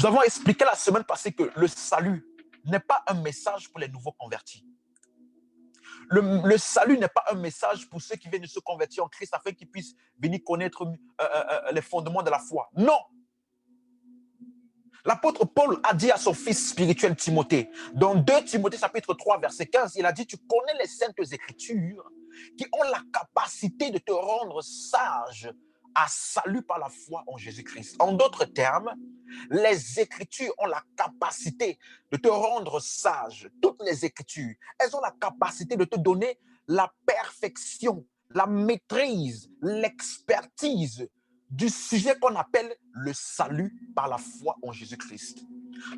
Nous avons expliqué la semaine passée que le salut n'est pas un message pour les nouveaux convertis. Le salut n'est pas un message pour ceux qui viennent de se convertir en Christ afin qu'ils puissent venir connaître les fondements de la foi. Non! L'apôtre Paul a dit à son fils spirituel Timothée, dans 2 Timothée chapitre 3 verset 15, il a dit, tu connais les saintes écritures qui ont la capacité de te rendre sage à salut par la foi en Jésus-Christ. En d'autres termes, les écritures ont la capacité de te rendre sage. Toutes les écritures, elles ont la capacité de te donner la perfection, la maîtrise, l'expertise du sujet qu'on appelle le salut par la foi en Jésus-Christ.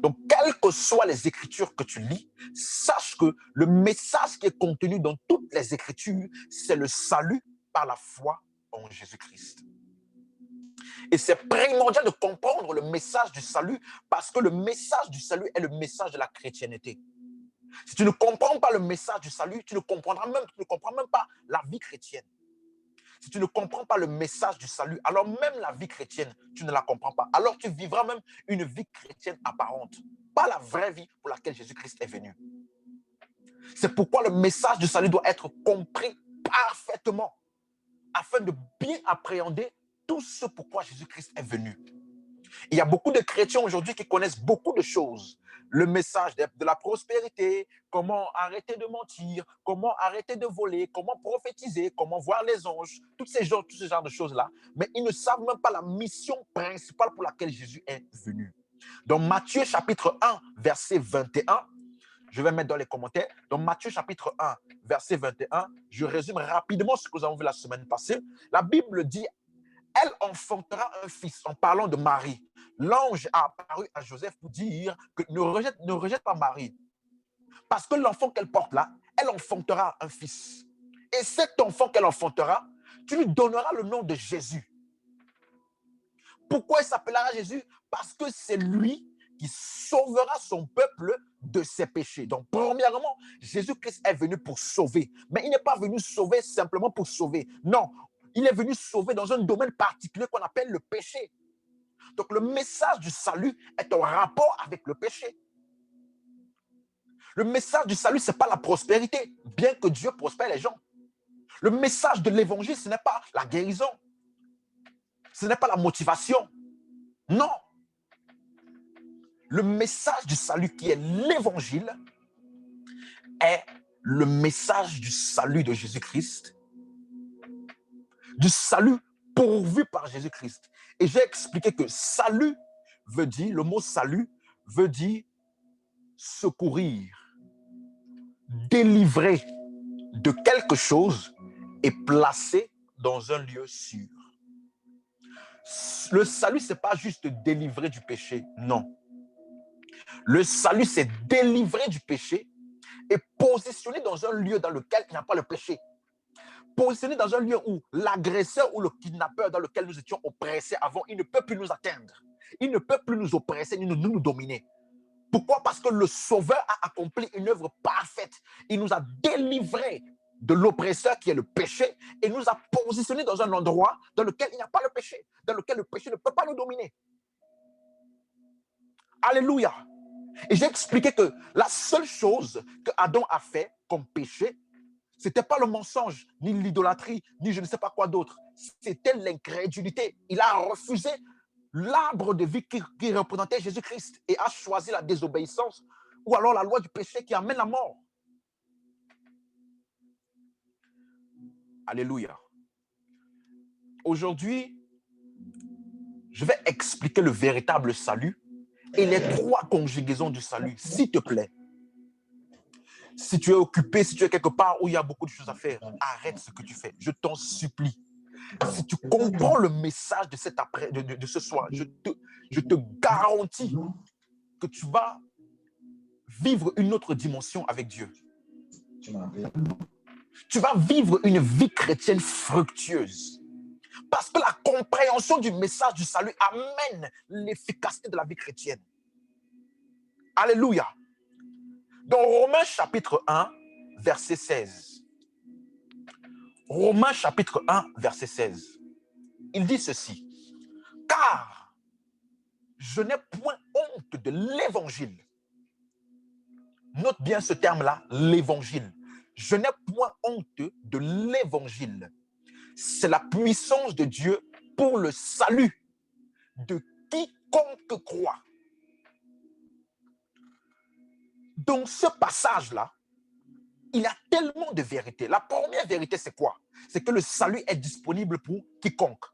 Donc, quelles que soient les écritures que tu lis, sache que le message qui est contenu dans toutes les écritures, c'est le salut par la foi en Jésus-Christ. Et c'est primordial de comprendre le message du salut parce que le message du salut est le message de la chrétienté. Si tu ne comprends pas le message du salut, tu ne comprends même pas la vie chrétienne. Si tu ne comprends pas le message du salut, alors même la vie chrétienne, tu ne la comprends pas. Alors tu vivras même une vie chrétienne apparente, pas la vraie vie pour laquelle Jésus-Christ est venu. C'est pourquoi le message du salut doit être compris parfaitement afin de bien appréhender tout ce pourquoi Jésus-Christ est venu. Il y a beaucoup de chrétiens aujourd'hui qui connaissent beaucoup de choses. Le message de la prospérité, comment arrêter de mentir, comment arrêter de voler, comment prophétiser, comment voir les anges, tous ces genres de choses-là. Mais ils ne savent même pas la mission principale pour laquelle Jésus est venu. Dans Matthieu chapitre 1, verset 21, je vais mettre dans les commentaires, dans Matthieu chapitre 1, verset 21, je résume rapidement ce que nous avons vu la semaine passée. La Bible dit, elle enfantera un fils, en parlant de Marie. L'ange a apparu à Joseph pour dire que ne rejette pas Marie. Parce que l'enfant qu'elle porte là, elle enfantera un fils. Et cet enfant qu'elle enfantera, tu lui donneras le nom de Jésus. Pourquoi il s'appellera Jésus? Parce que c'est lui qui sauvera son peuple de ses péchés. Donc, premièrement, Jésus-Christ est venu pour sauver. Mais il n'est pas venu sauver simplement pour sauver. Non, il est venu sauver dans un domaine particulier qu'on appelle le péché. Donc, le message du salut est en rapport avec le péché. Le message du salut, ce n'est pas la prospérité, bien que Dieu prospère les gens. Le message de l'évangile, ce n'est pas la guérison. Ce n'est pas la motivation. Non. Le message du salut qui est l'évangile est le message du salut de Jésus-Christ, du salut pourvu par Jésus-Christ. Et j'ai expliqué que salut veut dire, le mot salut veut dire secourir, délivrer de quelque chose et placer dans un lieu sûr. Le salut, ce n'est pas juste délivrer du péché, non. Le salut, c'est délivrer du péché et positionner dans un lieu dans lequel il n'y a pas le péché. Positionner dans un lieu où l'agresseur ou le kidnappeur dans lequel nous étions oppressés avant, il ne peut plus nous atteindre. Il ne peut plus nous oppresser ni nous dominer. Pourquoi? Parce que le Sauveur a accompli une œuvre parfaite. Il nous a délivrés de l'oppresseur qui est le péché et nous a positionnés dans un endroit dans lequel il n'y a pas le péché, dans lequel le péché ne peut pas nous dominer. Alléluia. Et j'ai expliqué que la seule chose que Adam a fait comme péché, ce n'était pas le mensonge, ni l'idolâtrie, ni je ne sais pas quoi d'autre. C'était l'incrédulité. Il a refusé l'arbre de vie qui représentait Jésus-Christ et a choisi la désobéissance ou alors la loi du péché qui amène la mort. Alléluia. Aujourd'hui, je vais expliquer le véritable salut et les 3 conjugaisons du salut, s'il te plaît. Si tu es occupé, si tu es quelque part où il y a beaucoup de choses à faire, arrête ce que tu fais. Je t'en supplie. Si tu comprends le message de ce soir, je te garantis que tu vas vivre une autre dimension avec Dieu. Tu vas vivre une vie chrétienne fructueuse. Parce que la compréhension du message du salut amène l'efficacité de la vie chrétienne. Alléluia. Dans Romains chapitre 1, verset 16. Romains chapitre 1, verset 16. Il dit ceci. Car je n'ai point honte de l'évangile. Note bien ce terme-là, l'évangile. Je n'ai point honte de l'évangile. C'est la puissance de Dieu pour le salut de quiconque croit. Dans ce passage-là, il y a tellement de vérités. La première vérité, c'est quoi? C'est que le salut est disponible pour quiconque.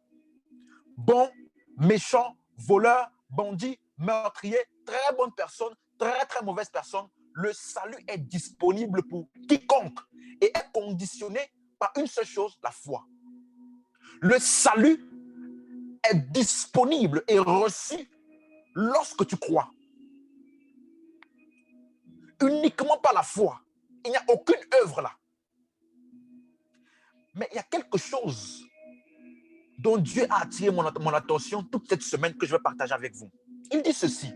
Bon, méchant, voleur, bandit, meurtrier, très bonne personne, très très mauvaise personne, le salut est disponible pour quiconque et est conditionné par une seule chose, la foi. Le salut est disponible et reçu lorsque tu crois. Uniquement par la foi. Il n'y a aucune œuvre là. Mais il y a quelque chose dont Dieu a attiré mon attention toute cette semaine que je vais partager avec vous. Il dit ceci: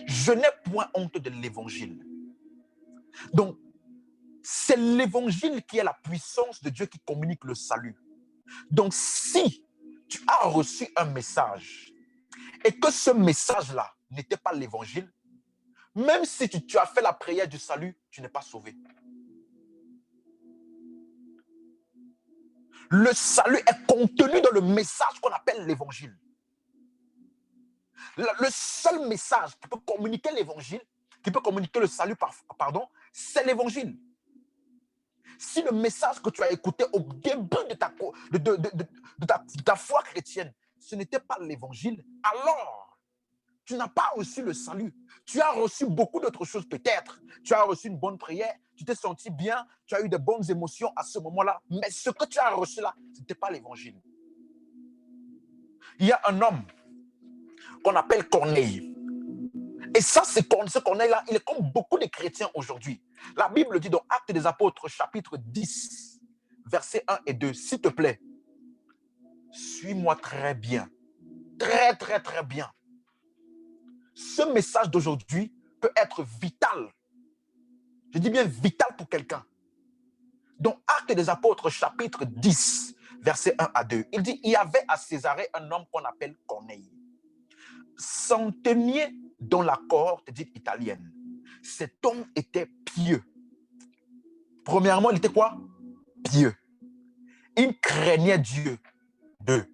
je n'ai point honte de l'évangile. Donc, c'est l'évangile qui est la puissance de Dieu qui communique le salut. Donc, si tu as reçu un message et que ce message-là n'était pas l'évangile, même si tu as fait la prière du salut, tu n'es pas sauvé. Le salut est contenu dans le message qu'on appelle l'évangile. Le seul message qui peut communiquer l'évangile, qui peut communiquer le salut, c'est l'évangile. Si le message que tu as écouté au début de ta foi chrétienne, ce n'était pas l'évangile, alors tu n'as pas reçu le salut. Tu as reçu beaucoup d'autres choses peut-être. Tu as reçu une bonne prière, tu t'es senti bien, tu as eu de bonnes émotions à ce moment-là, mais ce que tu as reçu là, ce n'était pas l'évangile. Il y a un homme qu'on appelle Corneille. Et ça, ce Corneille-là, il est comme beaucoup de chrétiens aujourd'hui. La Bible dit dans Actes des Apôtres, chapitre 10, versets 1 et 2, s'il te plaît, suis-moi très bien. Très, très, très bien. Ce message d'aujourd'hui peut être vital. Je dis bien vital pour quelqu'un. Dans Actes des Apôtres, chapitre 10, versets 1 à 2, il dit, il y avait à Césarée un homme qu'on appelle Corneille. Centenier dans la cohorte dite italienne. Cet homme était pieux. Premièrement, il était quoi? Pieux. Il craignait Dieu. Deux.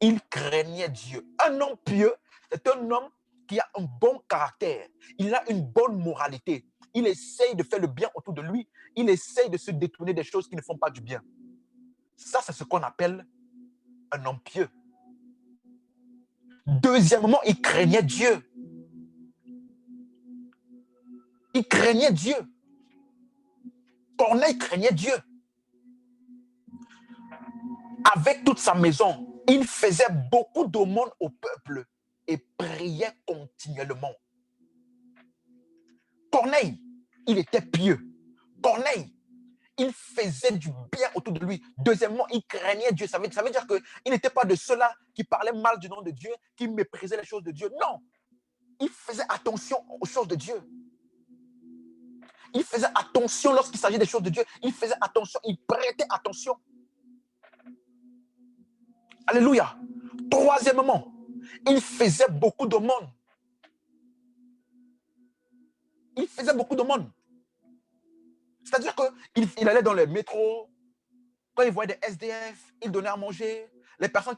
Il craignait Dieu. Un homme pieux, c'est un homme qui a un bon caractère. Il a une bonne moralité. Il essaye de faire le bien autour de lui. Il essaye de se détourner des choses qui ne font pas du bien. Ça, c'est ce qu'on appelle un homme pieux. Deuxièmement, il craignait Dieu. Il craignait Dieu. Corneille craignait Dieu. Avec toute sa maison, il faisait beaucoup d'aumônes au peuple et priait continuellement. Corneille, il était pieux. Corneille, il faisait du bien autour de lui. Deuxièmement, il craignait Dieu. Ça veut dire qu'il n'était pas de ceux-là qui parlaient mal du nom de Dieu, qui méprisaient les choses de Dieu. Non, il faisait attention aux choses de Dieu. Il faisait attention lorsqu'il s'agit des choses de Dieu. Il faisait attention, il prêtait attention. Alléluia. Troisièmement, il faisait beaucoup d'aumônes. Il faisait beaucoup d'aumônes. C'est-à-dire qu'il allait dans les métros, quand il voyait des SDF, il donnait à manger. Les personnes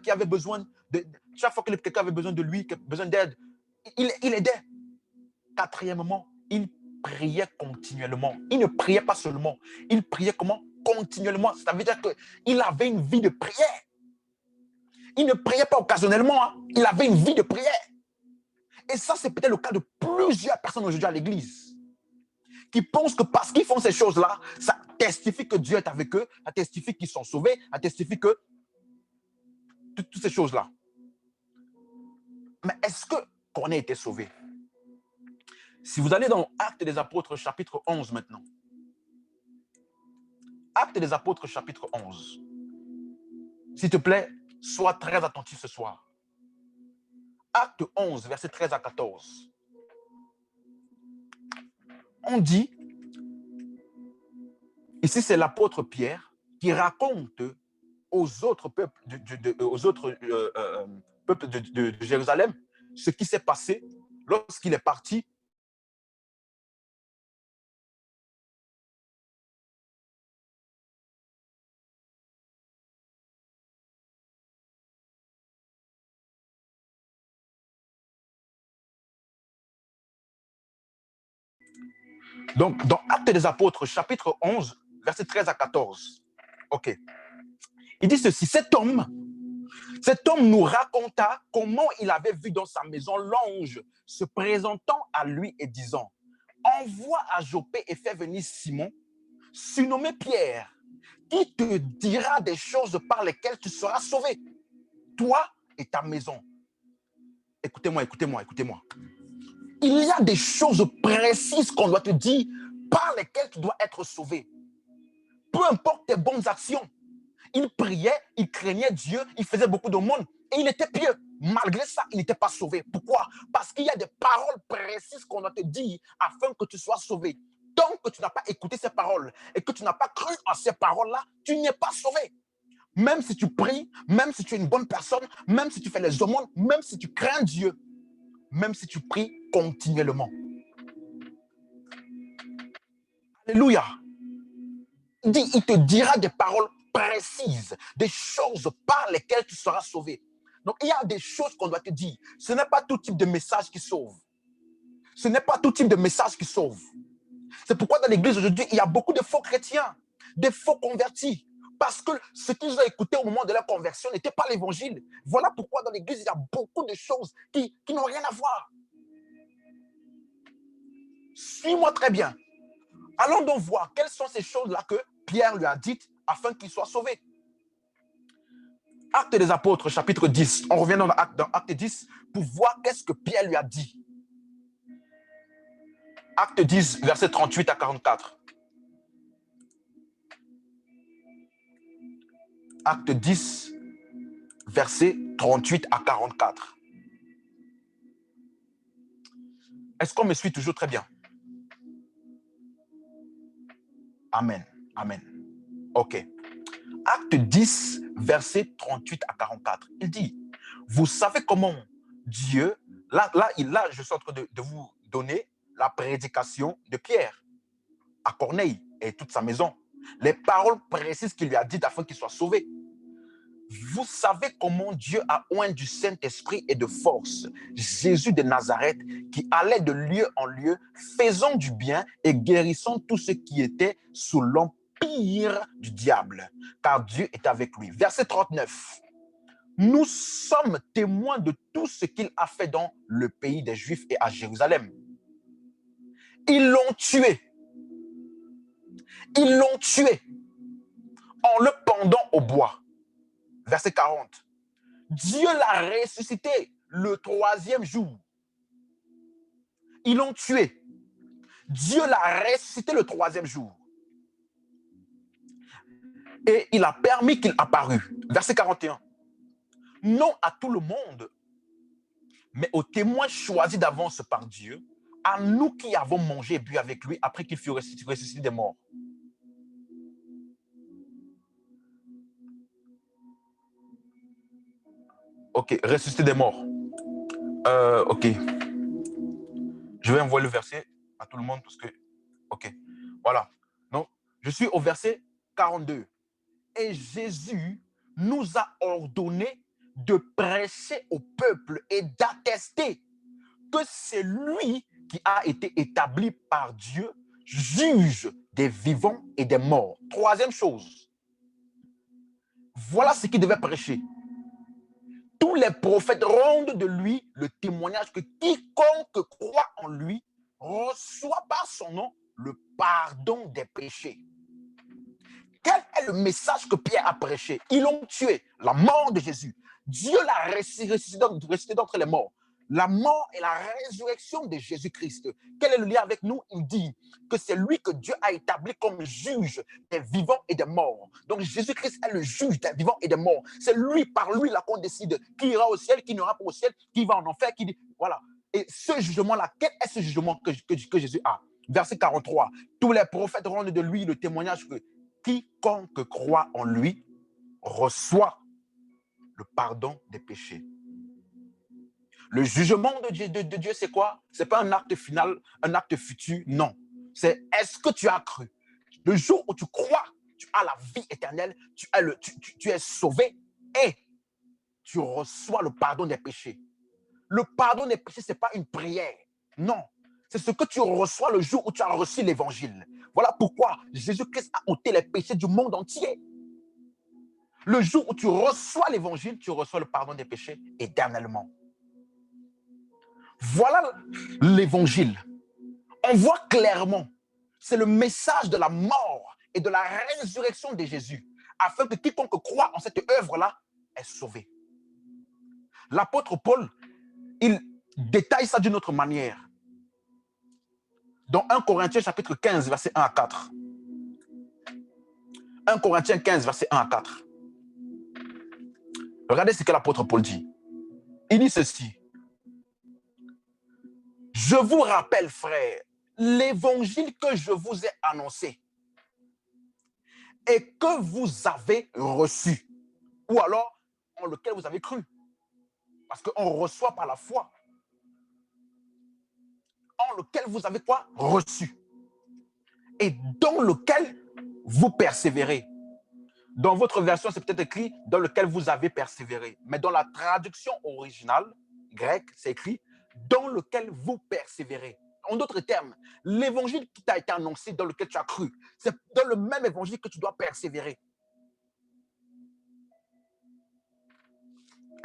qui avaient besoin chaque fois que quelqu'un avait besoin de lui, besoin d'aide, il aidait. Quatrièmement, il priait continuellement. Il ne priait pas seulement. Il priait comment? Continuellement. Ça veut dire qu'il avait une vie de prière. Il ne priait pas occasionnellement. Hein. Il avait une vie de prière. Et ça, c'est peut-être le cas de plusieurs personnes aujourd'hui à l'église qui pensent que parce qu'ils font ces choses-là, ça testifie que Dieu est avec eux, ça testifie qu'ils sont sauvés, ça testifie que toutes ces choses-là. Mais est-ce qu'on a été sauvé? Si vous allez dans Actes des Apôtres, chapitre 11 maintenant. Actes des Apôtres, chapitre 11. S'il te plaît, sois très attentif ce soir. Acte 11, versets 13 à 14. On dit, ici c'est l'apôtre Pierre qui raconte aux autres peuples peuples de Jérusalem ce qui s'est passé lorsqu'il est parti, donc dans Actes des Apôtres, chapitre 11, versets 13 à 14. OK. Il dit ceci, cet homme nous raconta comment il avait vu dans sa maison l'ange se présentant à lui et disant, envoie à Jopé et fais venir Simon, surnommé Pierre, qui te dira des choses par lesquelles tu seras sauvé, toi et ta maison. Écoutez-moi. Il y a des choses précises qu'on doit te dire par lesquelles tu dois être sauvé. Peu importe tes bonnes actions. Il priait, il craignait Dieu, il faisait beaucoup de monde et il était pieux. Malgré ça, il n'était pas sauvé. Pourquoi? Parce qu'il y a des paroles précises qu'on doit te dire afin que tu sois sauvé. Tant que tu n'as pas écouté ces paroles et que tu n'as pas cru en ces paroles-là, tu n'es pas sauvé. Même si tu pries, même si tu es une bonne personne, même si tu fais les aumônes, même si tu crains Dieu, même si tu pries continuellement. Alléluia. Il dit, il te dira des paroles précises, des choses par lesquelles tu seras sauvé. Donc, il y a des choses qu'on doit te dire. Ce n'est pas tout type de message qui sauve. Ce n'est pas tout type de message qui sauve. C'est pourquoi dans l'église aujourd'hui, il y a beaucoup de faux chrétiens, des faux convertis. Parce que ce qu'ils ont écouté au moment de leur conversion n'était pas l'évangile. Voilà pourquoi dans l'église, il y a beaucoup de choses qui n'ont rien à voir. Suis-moi très bien. Allons donc voir quelles sont ces choses-là que Pierre lui a dites afin qu'il soit sauvé. Actes des Apôtres, chapitre 10. On revient dans Acte 10 pour voir qu'est-ce que Pierre lui a dit. Acte 10, versets 38 à 44. Acte 10, versets 38 à 44. Est-ce qu'on me suit toujours très bien? Amen. Amen. OK. Acte 10, versets 38 à 44. Il dit, vous savez comment Dieu, là je suis en train de vous donner la prédication de Pierre à Corneille et toute sa maison. Les paroles précises qu'il lui a dites afin qu'il soit sauvé. Vous savez comment Dieu a oint du Saint-Esprit et de force Jésus de Nazareth qui allait de lieu en lieu, faisant du bien et guérissant tous ceux qui étaient sous l'empire du diable, car Dieu est avec lui. Verset 39. Nous sommes témoins de tout ce qu'il a fait dans le pays des Juifs et à Jérusalem. Ils l'ont tué. Ils l'ont tué en le pendant au bois. Verset 40. Dieu l'a ressuscité le troisième jour. Ils l'ont tué. Dieu l'a ressuscité le troisième jour. Et il a permis qu'il apparût. Verset 41. Non à tout le monde, mais aux témoins choisis d'avance par Dieu, à nous qui avons mangé et bu avec lui après qu'il fut ressuscité des morts. Ok, ressuscité des morts. Ok. Je vais envoyer le verset à tout le monde parce que... Ok, voilà. Donc, je suis au verset 42. Et Jésus nous a ordonné de prêcher au peuple et d'attester que c'est lui qui a été établi par Dieu, juge des vivants et des morts. Troisième chose, voilà ce qu'il devait prêcher. Tous les prophètes rendent de lui le témoignage que quiconque croit en lui reçoit par son nom le pardon des péchés. Quel est le message que Pierre a prêché? Ils l'ont tué, la mort de Jésus. Dieu l'a ressuscité d'entre les morts. La mort et la résurrection de Jésus-Christ. Quel est le lien avec nous? Il dit que c'est lui que Dieu a établi comme juge des vivants et des morts. Donc Jésus-Christ est le juge des vivants et des morts. C'est lui, par lui, là qu'on décide qui ira au ciel, qui n'ira pas au ciel, qui va en enfer, qui dit, voilà. Et ce jugement-là, quel est ce jugement que Jésus a? Verset 43. Tous les prophètes rendent de lui le témoignage que quiconque croit en lui reçoit le pardon des péchés. Le jugement de Dieu, c'est quoi? Ce n'est pas un acte final, un acte futur, non. C'est est-ce que tu as cru? Le jour où tu crois, tu as la vie éternelle, tu es sauvé et tu reçois le pardon des péchés. Le pardon des péchés, ce n'est pas une prière. Non. C'est ce que tu reçois le jour où tu as reçu l'évangile. Voilà pourquoi Jésus-Christ a ôté les péchés du monde entier. Le jour où tu reçois l'évangile, tu reçois le pardon des péchés éternellement. Voilà l'évangile. On voit clairement, c'est le message de la mort et de la résurrection de Jésus, afin que quiconque croit en cette œuvre-là est sauvé. L'apôtre Paul, il détaille ça d'une autre manière. Dans 1 Corinthiens chapitre 15, verset 1 à 4. 1 Corinthiens 15, verset 1 à 4. Regardez ce que l'apôtre Paul dit. Il dit ceci. Je vous rappelle, frères, l'évangile que je vous ai annoncé et que vous avez reçu, ou alors en lequel vous avez cru. Parce qu'on reçoit par la foi. En lequel vous avez quoi? Reçu. Et dans lequel vous persévérez. Dans votre version, c'est peut-être écrit dans lequel vous avez persévéré. Mais dans la traduction originale grecque, c'est écrit dans lequel vous persévérez. En d'autres termes, l'évangile qui t'a été annoncé, dans lequel tu as cru, c'est dans le même évangile que tu dois persévérer.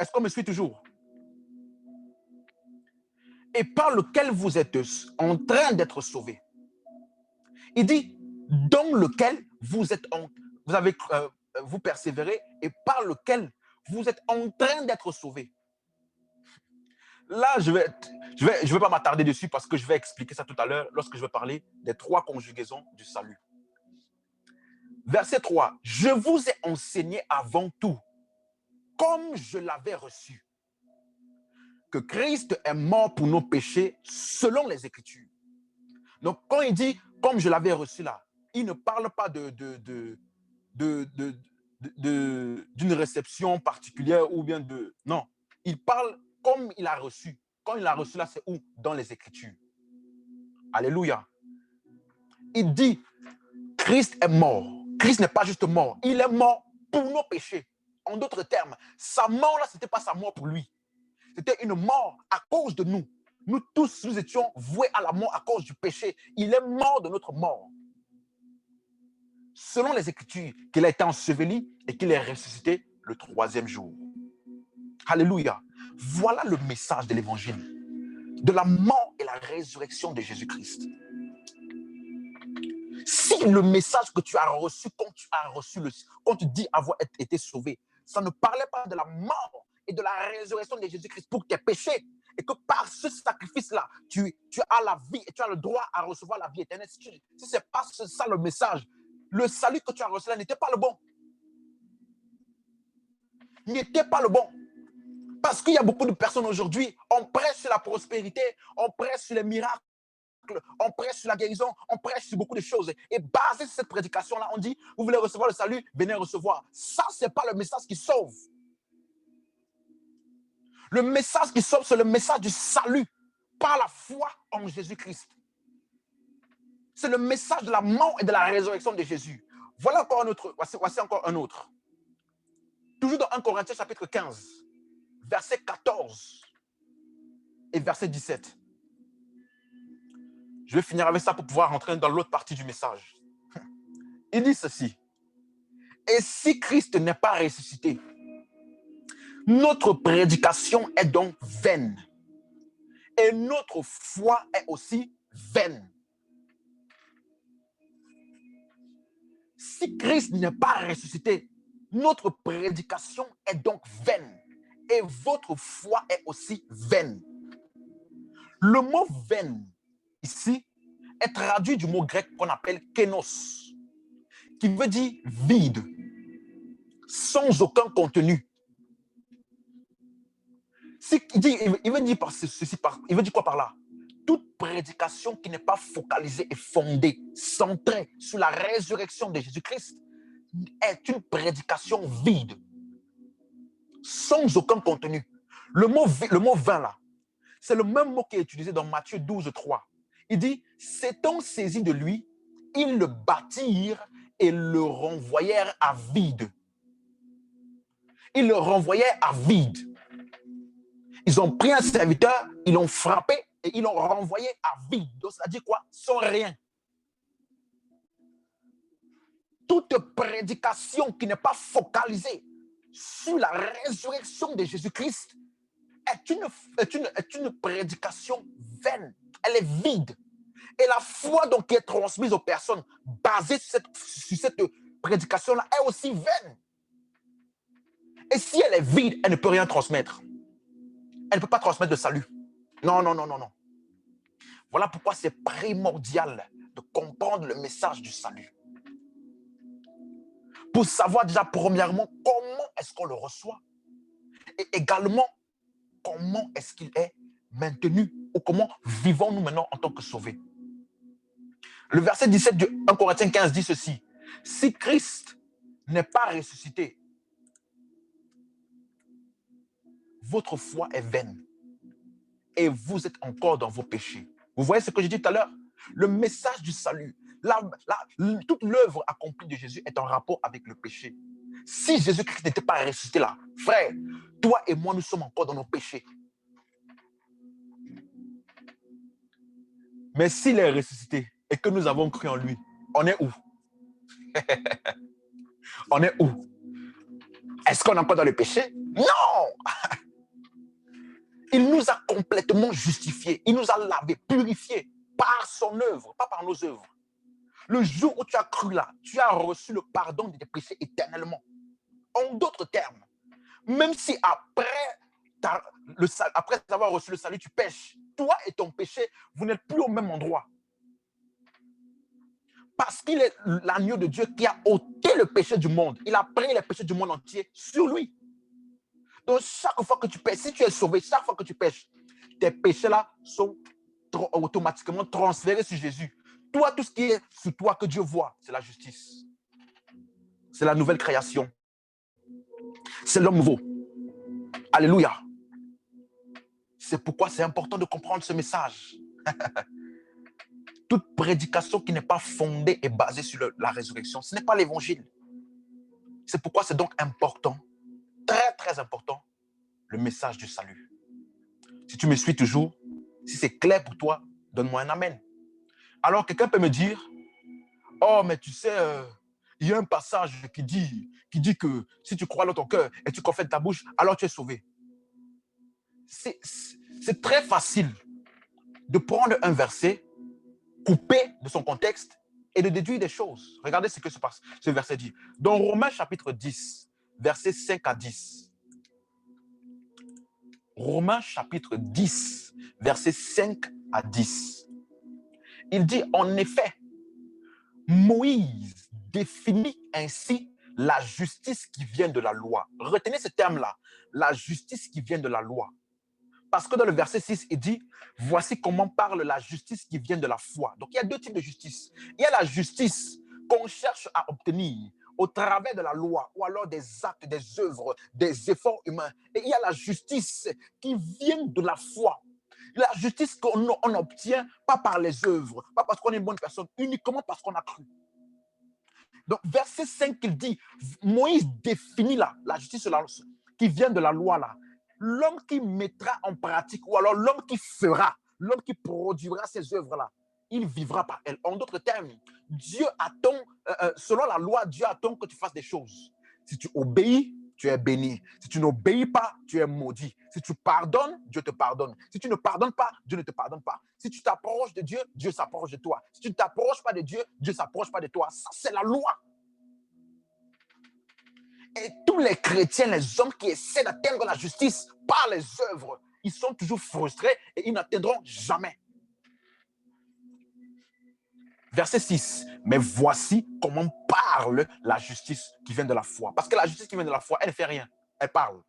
Est-ce qu'on me suit toujours? Et par lequel vous êtes en train d'être sauvés. Il dit dans lequel vous persévérez et par lequel vous êtes en train d'être sauvés. Là, je vais pas m'attarder dessus parce que je vais expliquer ça tout à l'heure lorsque je vais parler des 3 conjugaisons du salut. Verset 3. Je vous ai enseigné avant tout, comme je l'avais reçu, que Christ est mort pour nos péchés selon les Écritures. Donc, quand il dit comme je l'avais reçu là, il ne parle pas d'une réception particulière ou bien de... Non, il parle comme il a reçu. Quand il a reçu là, c'est où? Dans les Écritures. Alléluia. Il dit, Christ est mort. Christ n'est pas juste mort. Il est mort pour nos péchés. En d'autres termes, sa mort là, ce n'était pas sa mort pour lui. C'était une mort à cause de nous. Nous tous, nous étions voués à la mort à cause du péché. Il est mort de notre mort. Selon les Écritures, qu'il a été enseveli et qu'il est ressuscité le 3e jour. Alléluia. Voilà le message de l'Évangile, de la mort et la résurrection de Jésus-Christ. Si le message que tu as reçu, quand tu dis avoir été sauvé, ça ne parlait pas de la mort et de la résurrection de Jésus-Christ pour tes péchés, et que par ce sacrifice-là, tu as la vie et tu as le droit à recevoir la vie éternelle. Si ce n'est pas ça le message, le salut que tu as reçu là n'était pas le bon. N'était pas le bon. Parce qu'il y a beaucoup de personnes aujourd'hui, on prêche sur la prospérité, on prêche sur les miracles, on prêche sur la guérison, on prêche sur beaucoup de choses. Et basé sur cette prédication-là, on dit, vous voulez recevoir le salut, venez recevoir. Ça, ce n'est pas le message qui sauve. Le message qui sauve, c'est le message du salut par la foi en Jésus-Christ. C'est le message de la mort et de la résurrection de Jésus. Voilà encore un autre. Voici encore un autre. Toujours dans 1 Corinthiens chapitre 15, verset 14 et verset 17. Je vais finir avec ça pour pouvoir rentrer dans l'autre partie du message. Il dit ceci. Et si Christ n'est pas ressuscité, notre prédication est donc vaine. Et notre foi est aussi vaine. Si Christ n'est pas ressuscité, notre prédication est donc vaine. Et votre foi est aussi vaine. Le mot vaine, ici, est traduit du mot grec qu'on appelle kénos, qui veut dire vide, sans aucun contenu. Il veut dire il veut dire quoi par là? Toute prédication qui n'est pas focalisée et fondée, centrée sur la résurrection de Jésus-Christ, est une prédication vide, sans aucun contenu. Le mot vain là, C'est le même mot qui est utilisé dans Matthieu 12, 3. Il dit, s'étant saisi de lui, ils le battirent et le renvoyèrent à vide. Ils le renvoyaient à vide. Ils ont pris un serviteur, ils l'ont frappé et ils l'ont renvoyé à vide. Donc, ça dit quoi? Sans rien. Toute prédication qui n'est pas focalisée sur la résurrection de Jésus-Christ est une prédication vaine. Elle est vide. Et la foi donc qui est transmise aux personnes basée sur cette prédication-là est aussi vaine. Et si elle est vide, elle ne peut rien transmettre. Elle ne peut pas transmettre le salut. Non, non, non, non, non. Voilà pourquoi c'est primordial de comprendre le message du salut. Pour savoir déjà premièrement comment est-ce qu'on le reçoit. Et également, comment est-ce qu'il est maintenu ou comment vivons-nous maintenant en tant que sauvés. Le verset 17 de 1 Corinthiens 15 dit ceci. Si Christ n'est pas ressuscité, votre foi est vaine et vous êtes encore dans vos péchés. Vous voyez ce que j'ai dit tout à l'heure? Le message du salut, toute l'œuvre accomplie de Jésus est en rapport avec le péché. Si Jésus-Christ n'était pas ressuscité là, frère, toi et moi, nous sommes encore dans nos péchés. Mais s'il est ressuscité et que nous avons cru en lui, on est où? On est où? Est-ce qu'on est encore dans le péché? Non! Il nous a complètement justifiés. Il nous a lavés, purifiés par son œuvre, pas par nos œuvres. Le jour où tu as cru là, tu as reçu le pardon de tes péchés éternellement. En d'autres termes, même si après avoir reçu le salut, tu pêches, toi et ton péché, vous n'êtes plus au même endroit. Parce qu'il est l'agneau de Dieu qui a ôté le péché du monde. Il a pris le péché du monde entier sur lui. Donc, chaque fois que tu pêches, si tu es sauvé, chaque fois que tu pêches, tes péchés-là sont automatiquement transférés sur Jésus. Toi, tout ce qui est sur toi que Dieu voit, c'est la justice. C'est la nouvelle création. C'est l'homme nouveau. Alléluia. C'est pourquoi c'est important de comprendre ce message. Toute prédication qui n'est pas fondée et basée sur la résurrection, ce n'est pas l'évangile. C'est pourquoi c'est donc important, très très important, le message du salut. Si tu me suis toujours, si c'est clair pour toi, donne-moi un amen. Alors quelqu'un peut me dire, oh mais tu sais, il y a un passage qui dit que si tu crois dans ton cœur et tu confesses de ta bouche, alors tu es sauvé. C'est très facile de prendre un verset, couper de son contexte et de déduire des choses. Regardez ce que ce verset dit. Dans Romains chapitre 10, versets 5 à 10. Romains chapitre 10, versets 5 à 10. Il dit, en effet, Moïse définit ainsi la justice qui vient de la loi. Retenez ce terme-là, la justice qui vient de la loi. Parce que dans le verset 6, il dit, voici comment parle la justice qui vient de la foi. Donc, il y a deux types de justice. Il y a la justice qu'on cherche à obtenir au travers de la loi ou alors des actes, des œuvres, des efforts humains. Et il y a la justice qui vient de la foi. La justice qu'on obtient pas par les œuvres, pas parce qu'on est une bonne personne, uniquement parce qu'on a cru. Donc, verset 5, il dit, Moïse définit la justice qui vient de la loi là. L'homme qui mettra en pratique, ou alors l'homme qui fera, l'homme qui produira ces œuvres-là, il vivra par elles. En d'autres termes, Dieu attend, selon la loi, Dieu attend que tu fasses des choses. Si tu obéis, tu es béni. Si tu n'obéis pas, tu es maudit. Si tu pardonnes, Dieu te pardonne. Si tu ne pardonnes pas, Dieu ne te pardonne pas. Si tu t'approches de Dieu, Dieu s'approche de toi. Si tu ne t'approches pas de Dieu, Dieu ne s'approche pas de toi. Ça, c'est la loi. Et tous les chrétiens, les hommes qui essaient d'atteindre la justice par les œuvres, ils sont toujours frustrés et ils n'atteindront jamais. Verset 6. Mais voici comment parle la justice qui vient de la foi. Parce que la justice qui vient de la foi, elle ne fait rien. Elle parle.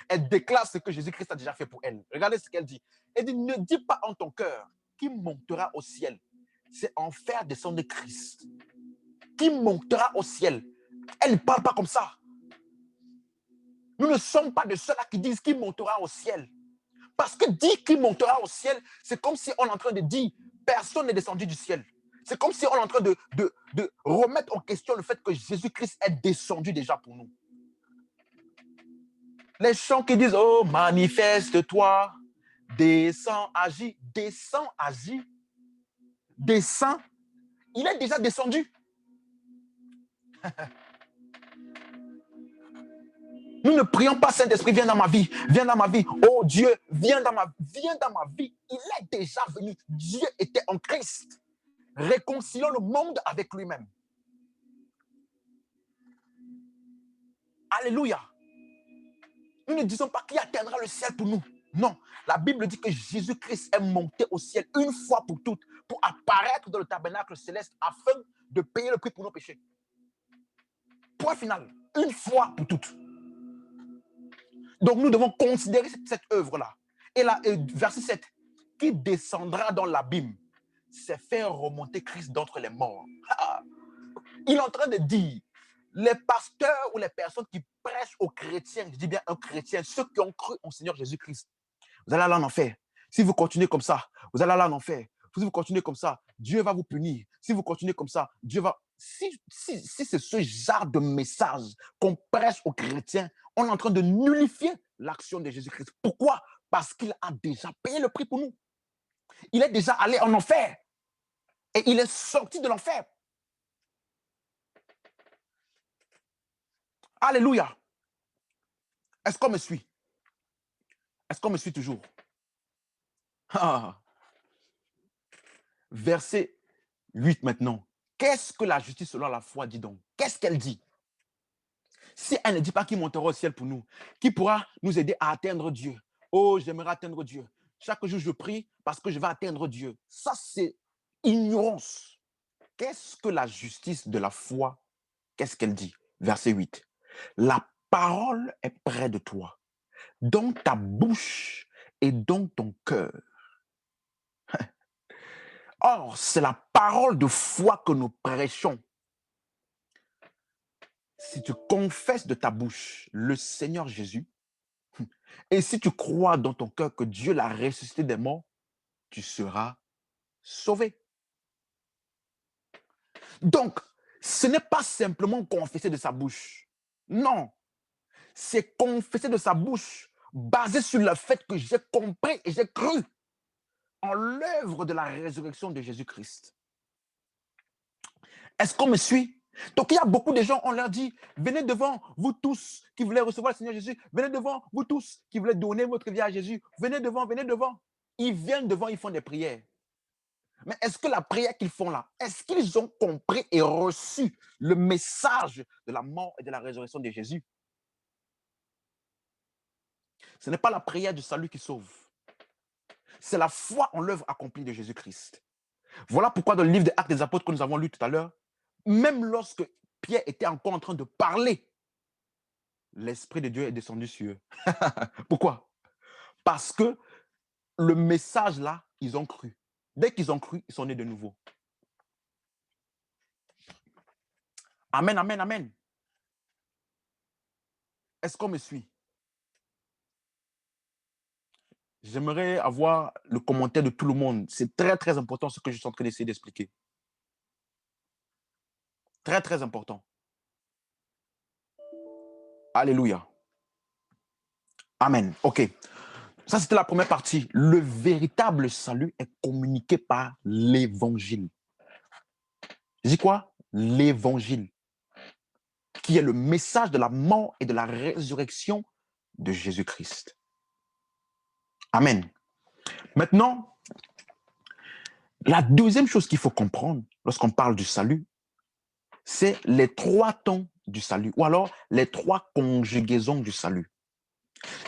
Elle déclare ce que Jésus-Christ a déjà fait pour elle. Regardez ce qu'elle dit. Elle dit, ne dis pas en ton cœur qui montera au ciel. C'est en faire descendre Christ. Qui montera au ciel. Elle ne parle pas comme ça. Nous ne sommes pas de ceux-là qui disent qui montera au ciel. Parce que dire qu'il montera au ciel, c'est comme si on est en train de dire personne n'est descendu du ciel. C'est comme si on est en train de remettre en question le fait que Jésus-Christ est descendu déjà pour nous. Les chants qui disent, oh, manifeste-toi, descends, agis, descends, il est déjà descendu. Nous ne prions pas, Saint-Esprit, viens dans ma vie, viens dans ma vie. Oh Dieu, viens dans ma vie. Il est déjà venu. Dieu était en Christ, réconciliant le monde avec lui-même. Alléluia. Nous ne disons pas qui atteindra le ciel pour nous. Non, la Bible dit que Jésus-Christ est monté au ciel une fois pour toutes, pour apparaître dans le tabernacle céleste afin de payer le prix pour nos péchés. Point final, une fois pour toutes. Donc nous devons considérer cette œuvre-là. Et là, verset 7, qui descendra dans l'abîme, c'est faire remonter Christ d'entre les morts. Il est en train de dire, les pasteurs ou les personnes qui prêchent aux chrétiens, je dis bien un chrétien, ceux qui ont cru en Seigneur Jésus-Christ, vous allez aller en enfer. Si vous continuez comme ça, vous allez aller en enfer. Si vous continuez comme ça, Dieu va vous punir. Si vous continuez comme ça, Dieu va... Si c'est ce genre de message qu'on prêche aux chrétiens, on est en train de nullifier l'action de Jésus-Christ. Pourquoi? Parce qu'il a déjà payé le prix pour nous. Il est déjà allé en enfer. Et il est sorti de l'enfer. Alléluia. Est-ce qu'on me suit? Est-ce qu'on me suit toujours? Verset 8 maintenant. Qu'est-ce que la justice selon la foi dit donc? Qu'est-ce qu'elle dit? Si elle ne dit pas qu'il montera au ciel pour nous, qui pourra nous aider à atteindre Dieu? Oh, j'aimerais atteindre Dieu. Chaque jour, je prie parce que je vais atteindre Dieu. Ça, c'est ignorance. Qu'est-ce que la justice de la foi? Qu'est-ce qu'elle dit? Verset 8. La parole est près de toi, dans ta bouche et dans ton cœur. Or, c'est la parole de foi que nous prêchons. Si tu confesses de ta bouche le Seigneur Jésus, et si tu crois dans ton cœur que Dieu l'a ressuscité des morts, tu seras sauvé. Donc, ce n'est pas simplement confesser de sa bouche. Non, c'est confesser de sa bouche basé sur le fait que j'ai compris et j'ai cru en l'œuvre de la résurrection de Jésus-Christ. Est-ce qu'on me suit? Donc, il y a beaucoup de gens, on leur dit, venez devant, vous tous qui voulez recevoir le Seigneur Jésus, venez devant, vous tous qui voulez donner votre vie à Jésus, venez devant, venez devant. Ils viennent devant, ils font des prières. Mais est-ce que la prière qu'ils font là, est-ce qu'ils ont compris et reçu le message de la mort et de la résurrection de Jésus? Ce n'est pas la prière du salut qui sauve. C'est la foi en l'œuvre accomplie de Jésus-Christ. Voilà pourquoi dans le livre des Actes des Apôtres que nous avons lu tout à l'heure, même lorsque Pierre était encore en train de parler, l'Esprit de Dieu est descendu sur eux. Pourquoi? Parce que le message là, ils ont cru. Dès qu'ils ont cru, ils sont nés de nouveau. Amen, amen, amen. Est-ce qu'on me suit? J'aimerais avoir le commentaire de tout le monde. C'est très, très important ce que je suis en train d'essayer d'expliquer. Très, très important. Alléluia. Amen. OK. Ça, c'était la première partie. Le véritable salut est communiqué par l'évangile. Je dis quoi? L'évangile, qui est le message de la mort et de la résurrection de Jésus-Christ. Amen. Maintenant, la deuxième chose qu'il faut comprendre lorsqu'on parle du salut, c'est les trois temps du salut, ou alors les trois conjugaisons du salut.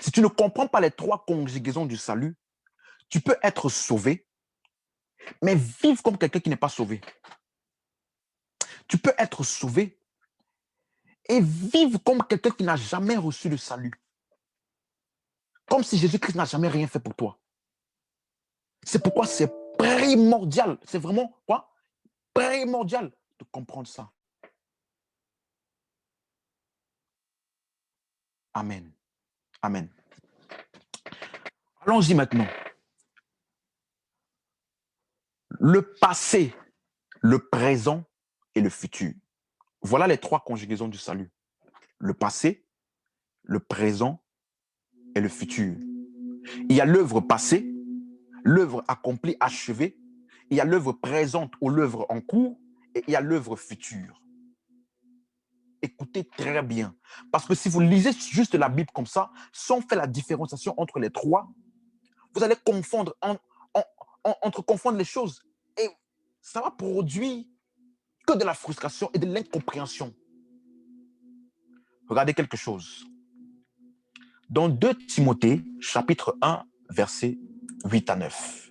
Si tu ne comprends pas les trois conjugaisons du salut, tu peux être sauvé, mais vivre comme quelqu'un qui n'est pas sauvé. Tu peux être sauvé et vivre comme quelqu'un qui n'a jamais reçu le salut. Comme si Jésus-Christ n'a jamais rien fait pour toi. C'est pourquoi c'est primordial. C'est vraiment quoi? Primordial de comprendre ça. Amen. Amen. Allons-y maintenant. Le passé, le présent et le futur. Voilà les trois conjugaisons du salut. Le passé, le présent et le futur. Il y a l'œuvre passée, l'œuvre accomplie, achevée. Il y a l'œuvre présente ou l'œuvre en cours et il y a l'œuvre future. Écoutez très bien. Parce que si vous lisez juste la Bible comme ça, sans faire la différenciation entre les trois, vous allez confondre, confondre les choses. Et ça va produire que de la frustration et de l'incompréhension. Regardez quelque chose. Dans 2 Timothée, chapitre 1, versets 8 à 9.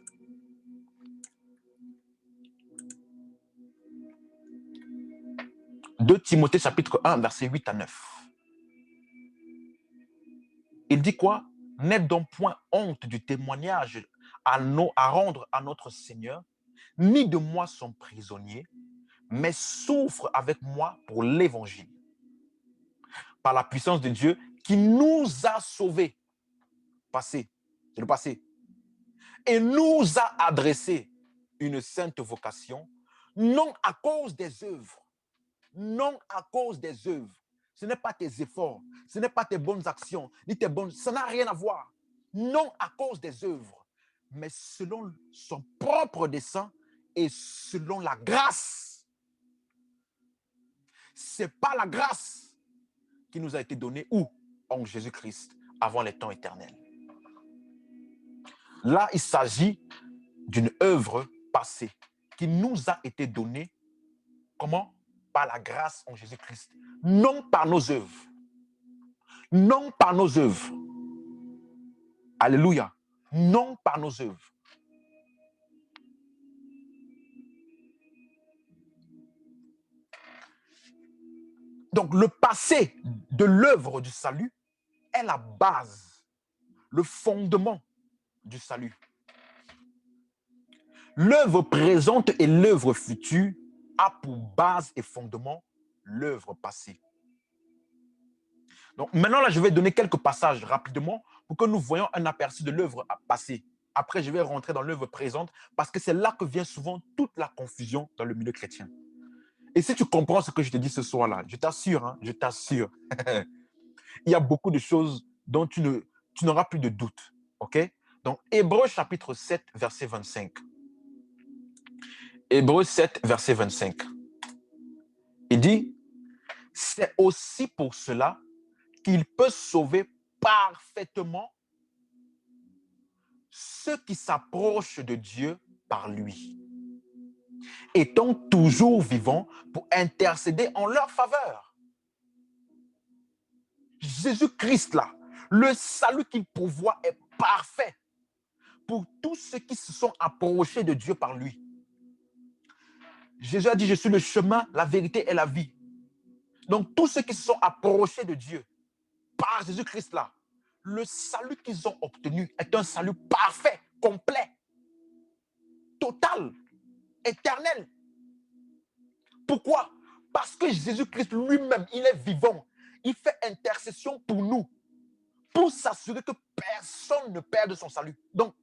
« 2 Timothée, chapitre 1, versets 8 à 9. Il dit quoi? N'aie donc point honte du témoignage à rendre à notre Seigneur, ni de moi son prisonnier, mais souffre avec moi pour l'évangile, par la puissance de Dieu qui nous a sauvés. Passé, c'est le passé. Et nous a adressé une sainte vocation, non à cause des œuvres, non à cause des œuvres. Ce n'est pas tes efforts, ce n'est pas tes bonnes actions, ni tes bonnes... Ça n'a rien à voir. Non à cause des œuvres, mais selon son propre dessein et selon la grâce. Ce n'est pas la grâce qui nous a été donnée où? En Jésus-Christ, avant les temps éternels. Là, il s'agit d'une œuvre passée qui nous a été donnée. Comment? Par la grâce en Jésus-Christ. Non par nos œuvres. Non par nos œuvres. Alléluia. Non par nos œuvres. Donc, le passé de l'œuvre du salut est la base, le fondement du salut. L'œuvre présente et l'œuvre future a pour base et fondement l'œuvre passée. Donc, maintenant, là, je vais donner quelques passages rapidement pour que nous voyons un aperçu de l'œuvre passée. Après, je vais rentrer dans l'œuvre présente parce que c'est là que vient souvent toute la confusion dans le milieu chrétien. Et si tu comprends ce que je te dis ce soir-là, je t'assure, hein, je t'assure, il y a beaucoup de choses dont tu n'auras plus de doute. OK? Donc, Hébreux chapitre 7, verset 25. Hébreux 7, verset 25. Il dit, c'est aussi pour cela qu'il peut sauver parfaitement ceux qui s'approchent de Dieu par lui, étant toujours vivants pour intercéder en leur faveur. Jésus-Christ, là, le salut qu'il pourvoit est parfait pour tous ceux qui se sont approchés de Dieu par lui. Jésus a dit, je suis le chemin, la vérité et la vie. Donc, tous ceux qui se sont approchés de Dieu par Jésus-Christ, là, le salut qu'ils ont obtenu est un salut parfait, complet, total, éternel. Pourquoi? Parce que Jésus-Christ lui-même, il est vivant. Il fait intercession pour nous, pour s'assurer que personne ne perde son salut. Donc,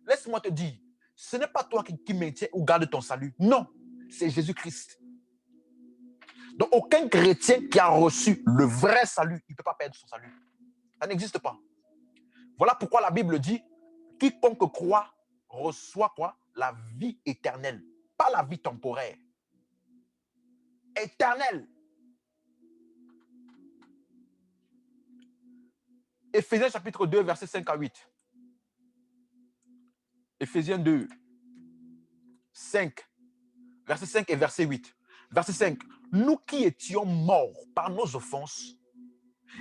laisse-moi te dire, ce n'est pas toi qui maintiens ou garde ton salut. Non, c'est Jésus-Christ. Donc, aucun chrétien qui a reçu le vrai salut, il ne peut pas perdre son salut. Ça n'existe pas. Voilà pourquoi la Bible dit, quiconque croit reçoit quoi? La vie éternelle, pas la vie temporaire. Éternelle. Éphésiens chapitre 2, versets 5 à 8. Éphésiens 2, 5, verset 5 et verset 8. Verset 5. Nous qui étions morts par nos offenses,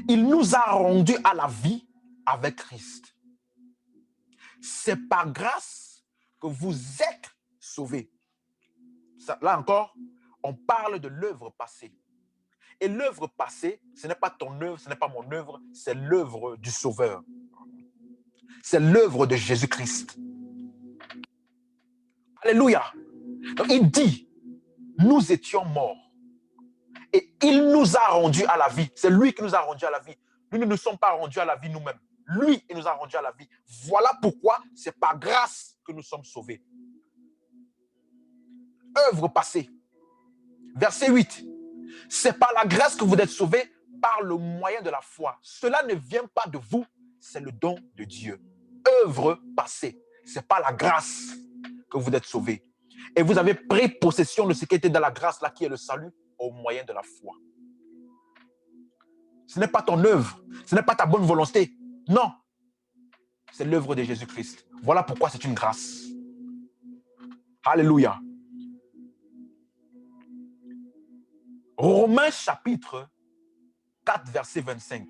il nous a rendus à la vie avec Christ. C'est par grâce que vous êtes sauvés. Ça, là encore, on parle de l'œuvre passée. Et l'œuvre passée, ce n'est pas ton œuvre, ce n'est pas mon œuvre, c'est l'œuvre du Sauveur. C'est l'œuvre de Jésus-Christ. Alléluia. Donc il dit, nous étions morts. Et il nous a rendus à la vie. C'est lui qui nous a rendus à la vie. Nous ne nous sommes pas rendus à la vie nous-mêmes. Lui, il nous a rendu à la vie. Voilà pourquoi c'est par grâce que nous sommes sauvés. Œuvre passée. Verset 8. C'est par la grâce que vous êtes sauvés par le moyen de la foi. Cela ne vient pas de vous, c'est le don de Dieu. Œuvre passée. C'est par la grâce que vous êtes sauvés. Et vous avez pris possession de ce qui était dans la grâce, là, qui est le salut, au moyen de la foi. Ce n'est pas ton œuvre, ce n'est pas ta bonne volonté. Non, c'est l'œuvre de Jésus-Christ. Voilà pourquoi c'est une grâce. Alléluia. Romains chapitre 4, verset 25.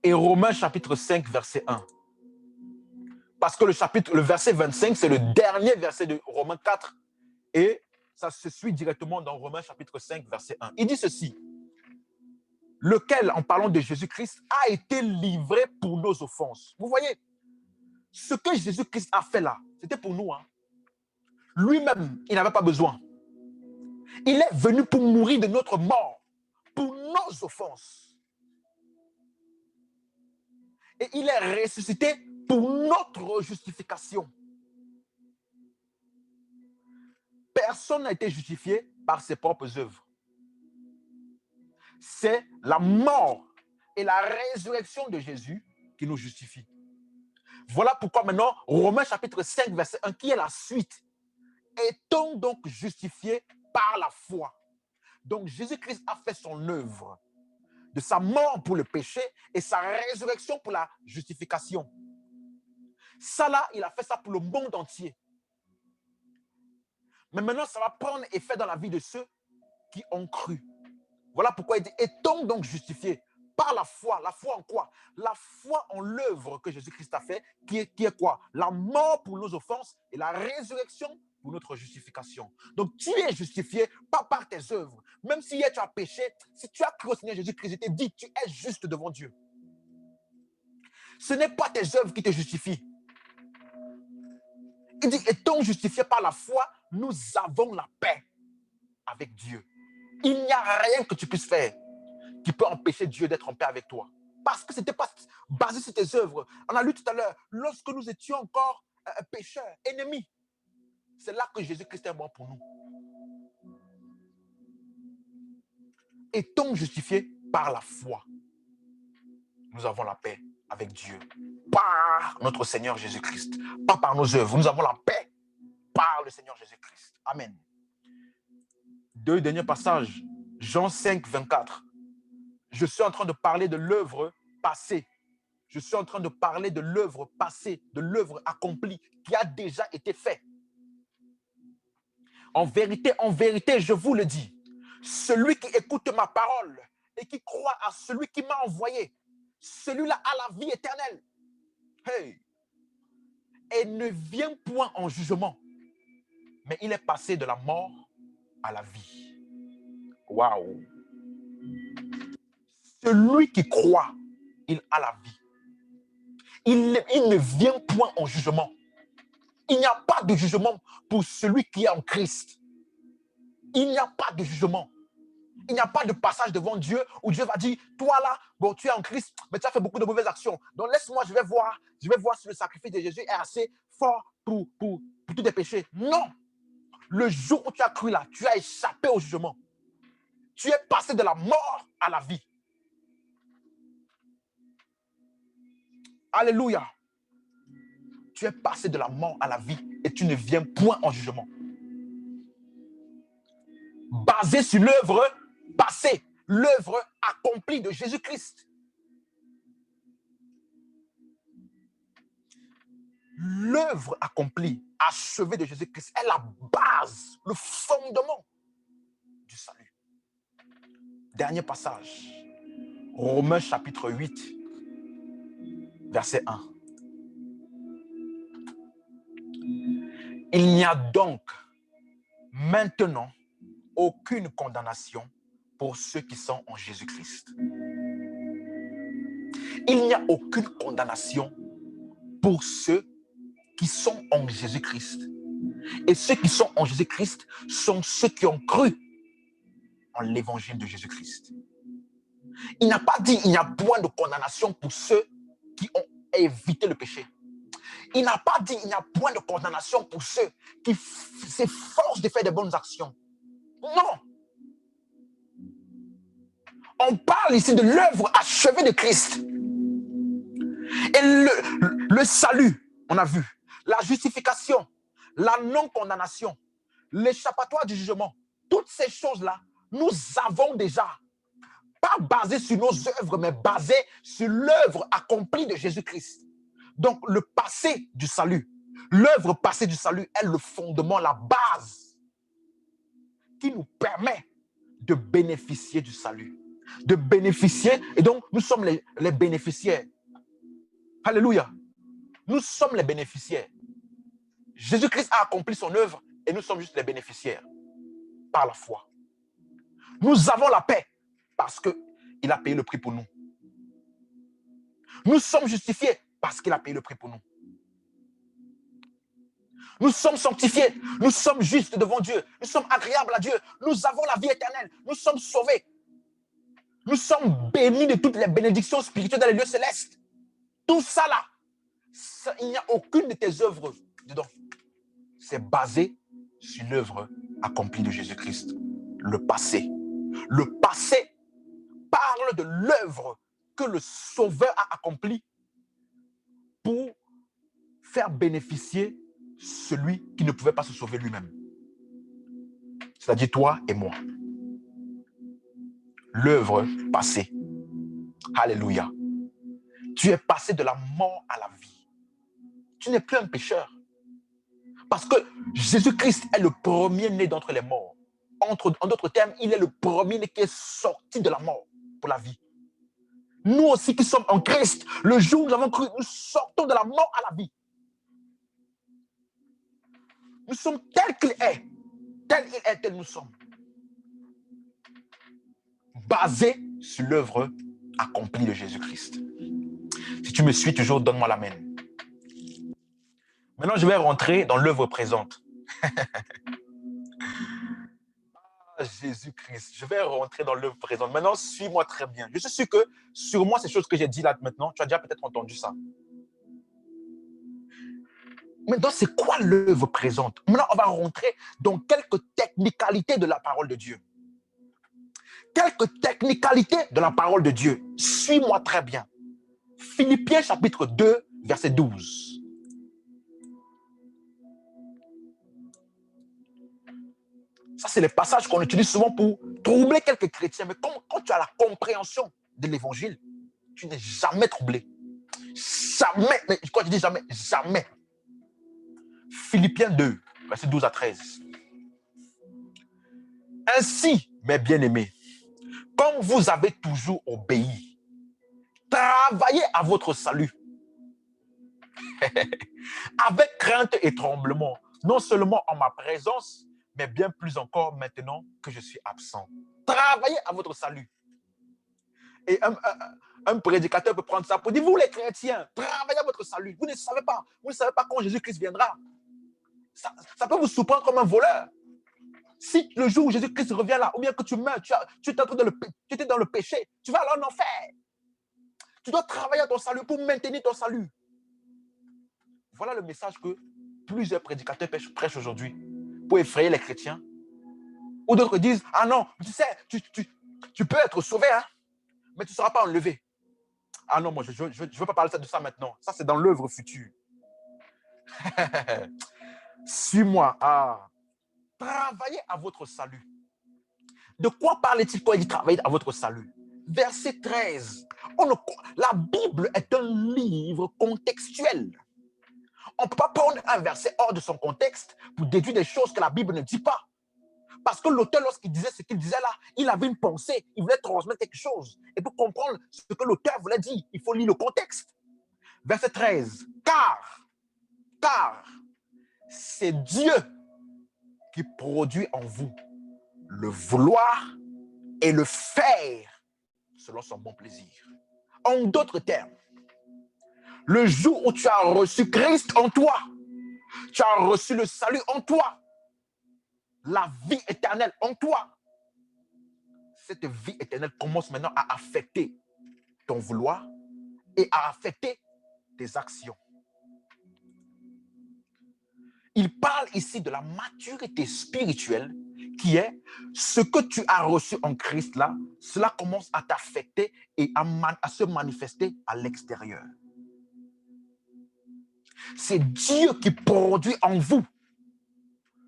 Et Romains chapitre 5, verset 1. Parce que le verset 25, c'est le dernier verset de Romains 4. Et ça se suit directement dans Romains chapitre 5, verset 1. Il dit ceci. Lequel, en parlant de Jésus-Christ, a été livré pour nos offenses. Vous voyez, ce que Jésus-Christ a fait là, c'était pour nous. Hein. Lui-même, il n'avait pas besoin. Il est venu pour mourir de notre mort, pour nos offenses. Et il est ressuscité pour notre justification. Personne n'a été justifié par ses propres œuvres. C'est la mort et la résurrection de Jésus qui nous justifie. Voilà pourquoi maintenant, Romains chapitre 5, verset 1, qui est la suite. Est-on donc justifié par la foi? Donc Jésus-Christ a fait son œuvre de sa mort pour le péché et sa résurrection pour la justification. Ça là, il a fait ça pour le monde entier. Mais maintenant, ça va prendre effet dans la vie de ceux qui ont cru. Voilà pourquoi il dit, est-on donc justifié par la foi? La foi en quoi? La foi en l'œuvre que Jésus-Christ a fait, qui est quoi? La mort pour nos offenses et la résurrection pour notre justification. Donc, tu es justifié pas par tes œuvres. Même si hier tu as péché, si tu as cru au Seigneur Jésus-Christ, il te dit, tu es juste devant Dieu. Ce n'est pas tes œuvres qui te justifient. Il dit, étant justifié par la foi, nous avons la paix avec Dieu. Il n'y a rien que tu puisses faire qui peut empêcher Dieu d'être en paix avec toi. Parce que ce n'était pas basé sur tes œuvres. On a lu tout à l'heure, lorsque nous étions encore pécheurs, ennemis, c'est là que Jésus-Christ est mort pour nous. Étant justifié par la foi, nous avons la paix avec Dieu. Par notre Seigneur Jésus-Christ. Pas par nos œuvres. Nous avons la paix par le Seigneur Jésus-Christ. Amen. Deux derniers passages. Jean 5, 24. Je suis en train de parler de l'œuvre passée. Je suis en train de parler de l'œuvre passée, de l'œuvre accomplie qui a déjà été faite. En vérité, je vous le dis, celui qui écoute ma parole et qui croit à celui qui m'a envoyé, celui-là a la vie éternelle. Hey! Et ne vient point en jugement, mais il est passé de la mort à la vie. Waouh! Celui qui croit, il a la vie. Il ne vient point en jugement. Il n'y a pas de jugement pour celui qui est en Christ. Il n'y a pas de jugement. Il n'y a pas de passage devant Dieu où Dieu va dire, toi là, bon, tu es en Christ, mais tu as fait beaucoup de mauvaises actions. Donc laisse-moi, je vais voir si le sacrifice de Jésus est assez fort pour tous tes péchés. Non. Le jour où tu as cru là, tu as échappé au jugement. Tu es passé de la mort à la vie. Alléluia. Tu es passé de la mort à la vie et tu ne viens point en jugement. Basé sur l'œuvre passée, l'œuvre accomplie de Jésus-Christ. L'œuvre accomplie, achevée de Jésus-Christ est la base, le fondement du salut. Dernier passage, Romains chapitre 8, verset 1. Il n'y a donc maintenant aucune condamnation pour ceux qui sont en Jésus-Christ. Il n'y a aucune condamnation pour ceux qui sont en Jésus-Christ. Et ceux qui sont en Jésus-Christ sont ceux qui ont cru en l'évangile de Jésus-Christ. Il n'a pas dit il n'y a point de condamnation pour ceux qui ont évité le péché. Il n'a pas dit il n'y a point de condamnation pour ceux qui s'efforcent de faire de bonnes actions. Non. On parle ici de l'œuvre achevée de Christ. Et le salut, on a vu, la justification, la non-condamnation, l'échappatoire du jugement, toutes ces choses-là, nous avons déjà, pas basées sur nos œuvres, mais basées sur l'œuvre accomplie de Jésus-Christ. Donc, le passé du salut, l'œuvre passée du salut est le fondement, la base qui nous permet de bénéficier du salut. De bénéficier, et donc nous sommes les bénéficiaires. Alléluia. Nous sommes les bénéficiaires. Jésus-Christ a accompli son œuvre et nous sommes juste les bénéficiaires par la foi. Nous avons la paix parce qu'il a payé le prix pour nous. Nous sommes justifiés parce qu'il a payé le prix pour nous. Nous sommes sanctifiés, nous sommes justes devant Dieu, nous sommes agréables à Dieu, nous avons la vie éternelle, nous sommes sauvés. Nous sommes bénis de toutes les bénédictions spirituelles dans les lieux célestes. Tout ça là, il n'y a aucune de tes œuvres dedans. C'est basé sur l'œuvre accomplie de Jésus-Christ. Le passé. Le passé parle de l'œuvre que le Sauveur a accomplie pour faire bénéficier celui qui ne pouvait pas se sauver lui-même. C'est-à-dire toi et moi. L'œuvre passée. Alléluia. Tu es passé de la mort à la vie. Tu n'es plus un pécheur. Parce que Jésus-Christ est le premier-né d'entre les morts. En d'autres termes, il est le premier-né qui est sorti de la mort pour la vie. Nous aussi qui sommes en Christ, le jour où nous avons cru, nous sortons de la mort à la vie. Nous sommes tels qu'il est. Tel il est, tel nous sommes. Basés sur l'œuvre accomplie de Jésus-Christ. Si tu me suis toujours, donne-moi l'amen. Maintenant, je vais rentrer dans l'œuvre présente. Jésus-Christ, je vais rentrer dans l'œuvre présente. Maintenant, suis-moi très bien. Je suis sûr que sur moi, ces choses que j'ai dit là maintenant, tu as déjà peut-être entendu ça. Maintenant, c'est quoi l'œuvre présente? Maintenant, on va rentrer dans quelques technicalités de la parole de Dieu. Quelques technicalités de la parole de Dieu. Suis-moi très bien. Philippiens chapitre 2, verset 12. Ça, c'est les passages qu'on utilise souvent pour troubler quelques chrétiens. Mais quand tu as la compréhension de l'évangile, tu n'es jamais troublé. Jamais. Mais quand je dis jamais, jamais. Philippiens 2, verset 12 à 13. Ainsi, mes bien-aimés, comme vous avez toujours obéi, travaillez à votre salut. Avec crainte et tremblement, non seulement en ma présence, mais bien plus encore maintenant que je suis absent. Travaillez à votre salut. Et un prédicateur peut prendre ça pour dire, vous les chrétiens, travaillez à votre salut. Vous ne savez pas quand Jésus-Christ viendra. Ça peut vous surprendre comme un voleur. Si le jour où Jésus-Christ revient là, ou bien que tu meurs, tu étais dans le péché, tu vas aller en enfer. Tu dois travailler à ton salut pour maintenir ton salut. Voilà le message que plusieurs prédicateurs prêchent aujourd'hui pour effrayer les chrétiens. Ou d'autres disent, ah non, tu sais, tu peux être sauvé, hein, mais tu ne seras pas enlevé. Ah non, moi, je ne veux pas parler de ça maintenant. Ça, c'est dans l'œuvre future. Suis-moi. Ah. Travaillez à votre salut. De quoi parle-t-il quand il dit travailler à votre salut? Verset 13. La Bible est un livre contextuel. On ne peut pas prendre un verset hors de son contexte pour déduire des choses que la Bible ne dit pas. Parce que l'auteur, lorsqu'il disait ce qu'il disait là, il avait une pensée, il voulait transmettre quelque chose. Et pour comprendre ce que l'auteur voulait dire, il faut lire le contexte. Verset 13. Car c'est Dieu qui produit en vous le vouloir et le faire selon son bon plaisir. En d'autres termes, le jour où tu as reçu Christ en toi, tu as reçu le salut en toi, la vie éternelle en toi, cette vie éternelle commence maintenant à affecter ton vouloir et à affecter tes actions. Il parle ici de la maturité spirituelle qui est ce que tu as reçu en Christ là, cela commence à t'affecter et à se manifester à l'extérieur. C'est Dieu qui produit en vous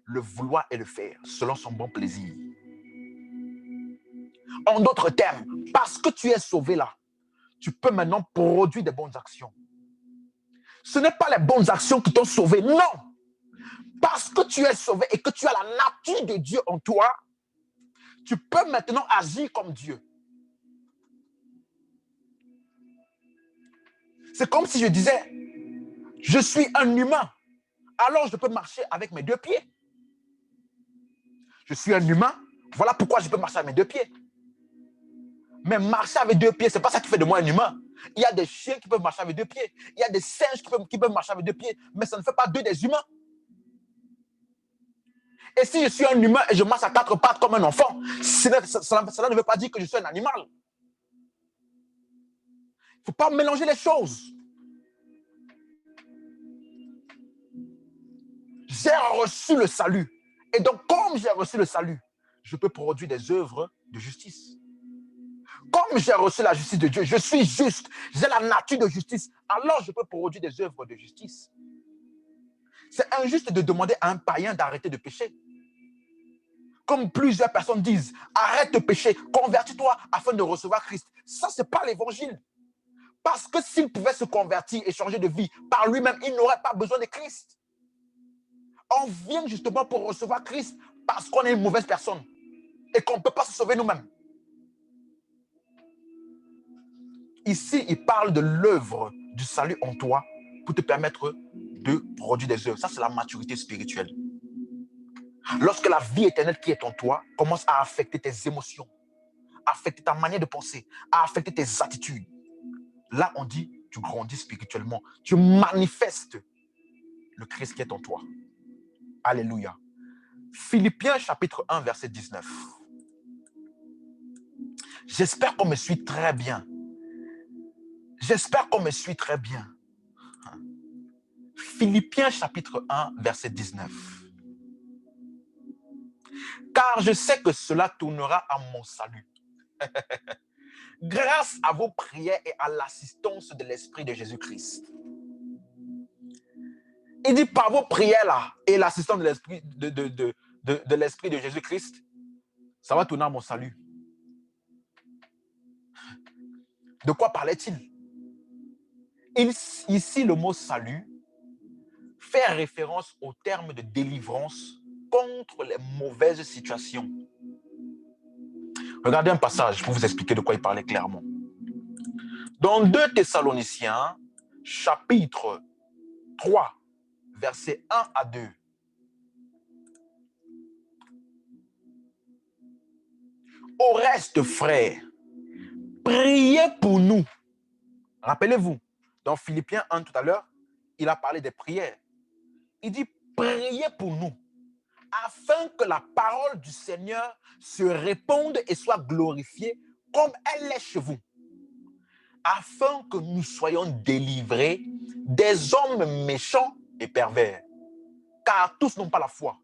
le vouloir et le faire selon son bon plaisir. En d'autres termes, parce que tu es sauvé là, tu peux maintenant produire des bonnes actions. Ce n'est pas les bonnes actions qui t'ont sauvé, non. Parce que tu es sauvé et que tu as la nature de Dieu en toi, tu peux maintenant agir comme Dieu. C'est comme si je disais, je suis un humain, alors je peux marcher avec mes deux pieds. Je suis un humain, voilà pourquoi je peux marcher avec mes deux pieds. Mais marcher avec deux pieds, ce n'est pas ça qui fait de moi un humain. Il y a des chiens qui peuvent marcher avec deux pieds. Il y a des singes qui peuvent marcher avec deux pieds. Mais ça ne fait pas d'eux des humains. Et si je suis un humain et je marche à quatre pattes comme un enfant, cela ne veut pas dire que je suis un animal. Il ne faut pas mélanger les choses. J'ai reçu le salut. Et donc, comme j'ai reçu le salut, je peux produire des œuvres de justice. Comme j'ai reçu la justice de Dieu, je suis juste, j'ai la nature de justice, alors je peux produire des œuvres de justice. C'est injuste de demander à un païen d'arrêter de pécher. Comme plusieurs personnes disent, arrête de pécher, convertis-toi afin de recevoir Christ. Ça, ce n'est pas l'évangile. Parce que s'il pouvait se convertir et changer de vie par lui-même, il n'aurait pas besoin de Christ. On vient justement pour recevoir Christ parce qu'on est une mauvaise personne et qu'on ne peut pas se sauver nous-mêmes. Ici, il parle de l'œuvre du salut en toi pour te permettre de produire des œuvres. Ça, c'est la maturité spirituelle. Lorsque la vie éternelle qui est en toi commence à affecter tes émotions, à affecter ta manière de penser, à affecter tes attitudes, là, on dit, tu grandis spirituellement. Tu manifestes le Christ qui est en toi. Alléluia. Philippiens chapitre 1, verset 19. J'espère qu'on me suit très bien. J'espère qu'on me suit très bien. Philippiens chapitre 1, verset 19. Car je sais que cela tournera à mon salut. Grâce à vos prières et à l'assistance de l'Esprit de Jésus-Christ. Il dit par vos prières là et l'assistance de l'Esprit de l'Esprit de Jésus-Christ, ça va tourner à mon salut. De quoi parlait-il? Ici, le mot salut fait référence au terme de délivrance contre les mauvaises situations. Regardez un passage pour vous expliquer de quoi il parlait clairement. Dans 2 Thessaloniciens, chapitre 3, versets 1 à 2. Au reste, frères, priez pour nous. Rappelez-vous, dans Philippiens 1 tout à l'heure, il a parlé des prières. Il dit, priez pour nous, afin que la parole du Seigneur se réponde et soit glorifiée comme elle est chez vous, afin que nous soyons délivrés des hommes méchants et pervers, car tous n'ont pas la foi.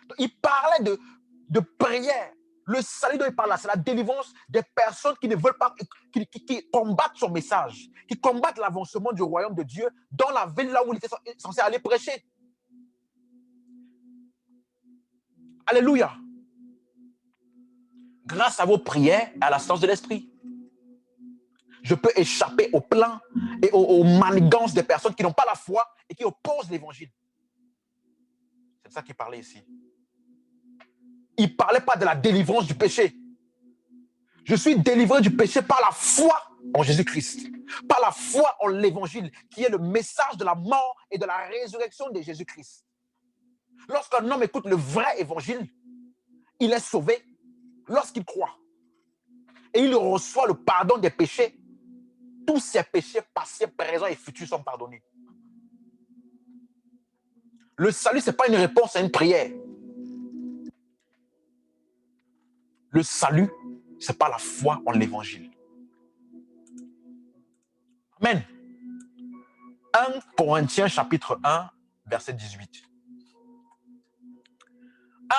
Donc, il parlait de prière. Le salut dont il parle là, c'est la délivrance des personnes qui ne veulent pas, qui combattent son message, qui combattent l'avancement du royaume de Dieu dans la ville là où il était censé aller prêcher. Alléluia. Grâce à vos prières et à l'assistance de l'Esprit, je peux échapper au plan et aux manigances des personnes qui n'ont pas la foi et qui opposent l'évangile. C'est de ça qu'il parlait ici. Il ne parlait pas de la délivrance du péché. Je suis délivré du péché par la foi en Jésus-Christ, par la foi en l'évangile, qui est le message de la mort et de la résurrection de Jésus-Christ. Lorsqu'un homme écoute le vrai évangile, il est sauvé lorsqu'il croit. Et il reçoit le pardon des péchés. Tous ses péchés passés, présents et futurs sont pardonnés. Le salut, ce n'est pas une réponse à une prière. Le salut, ce n'est pas la foi en l'évangile. Amen. 1 Corinthiens chapitre 1, verset 18.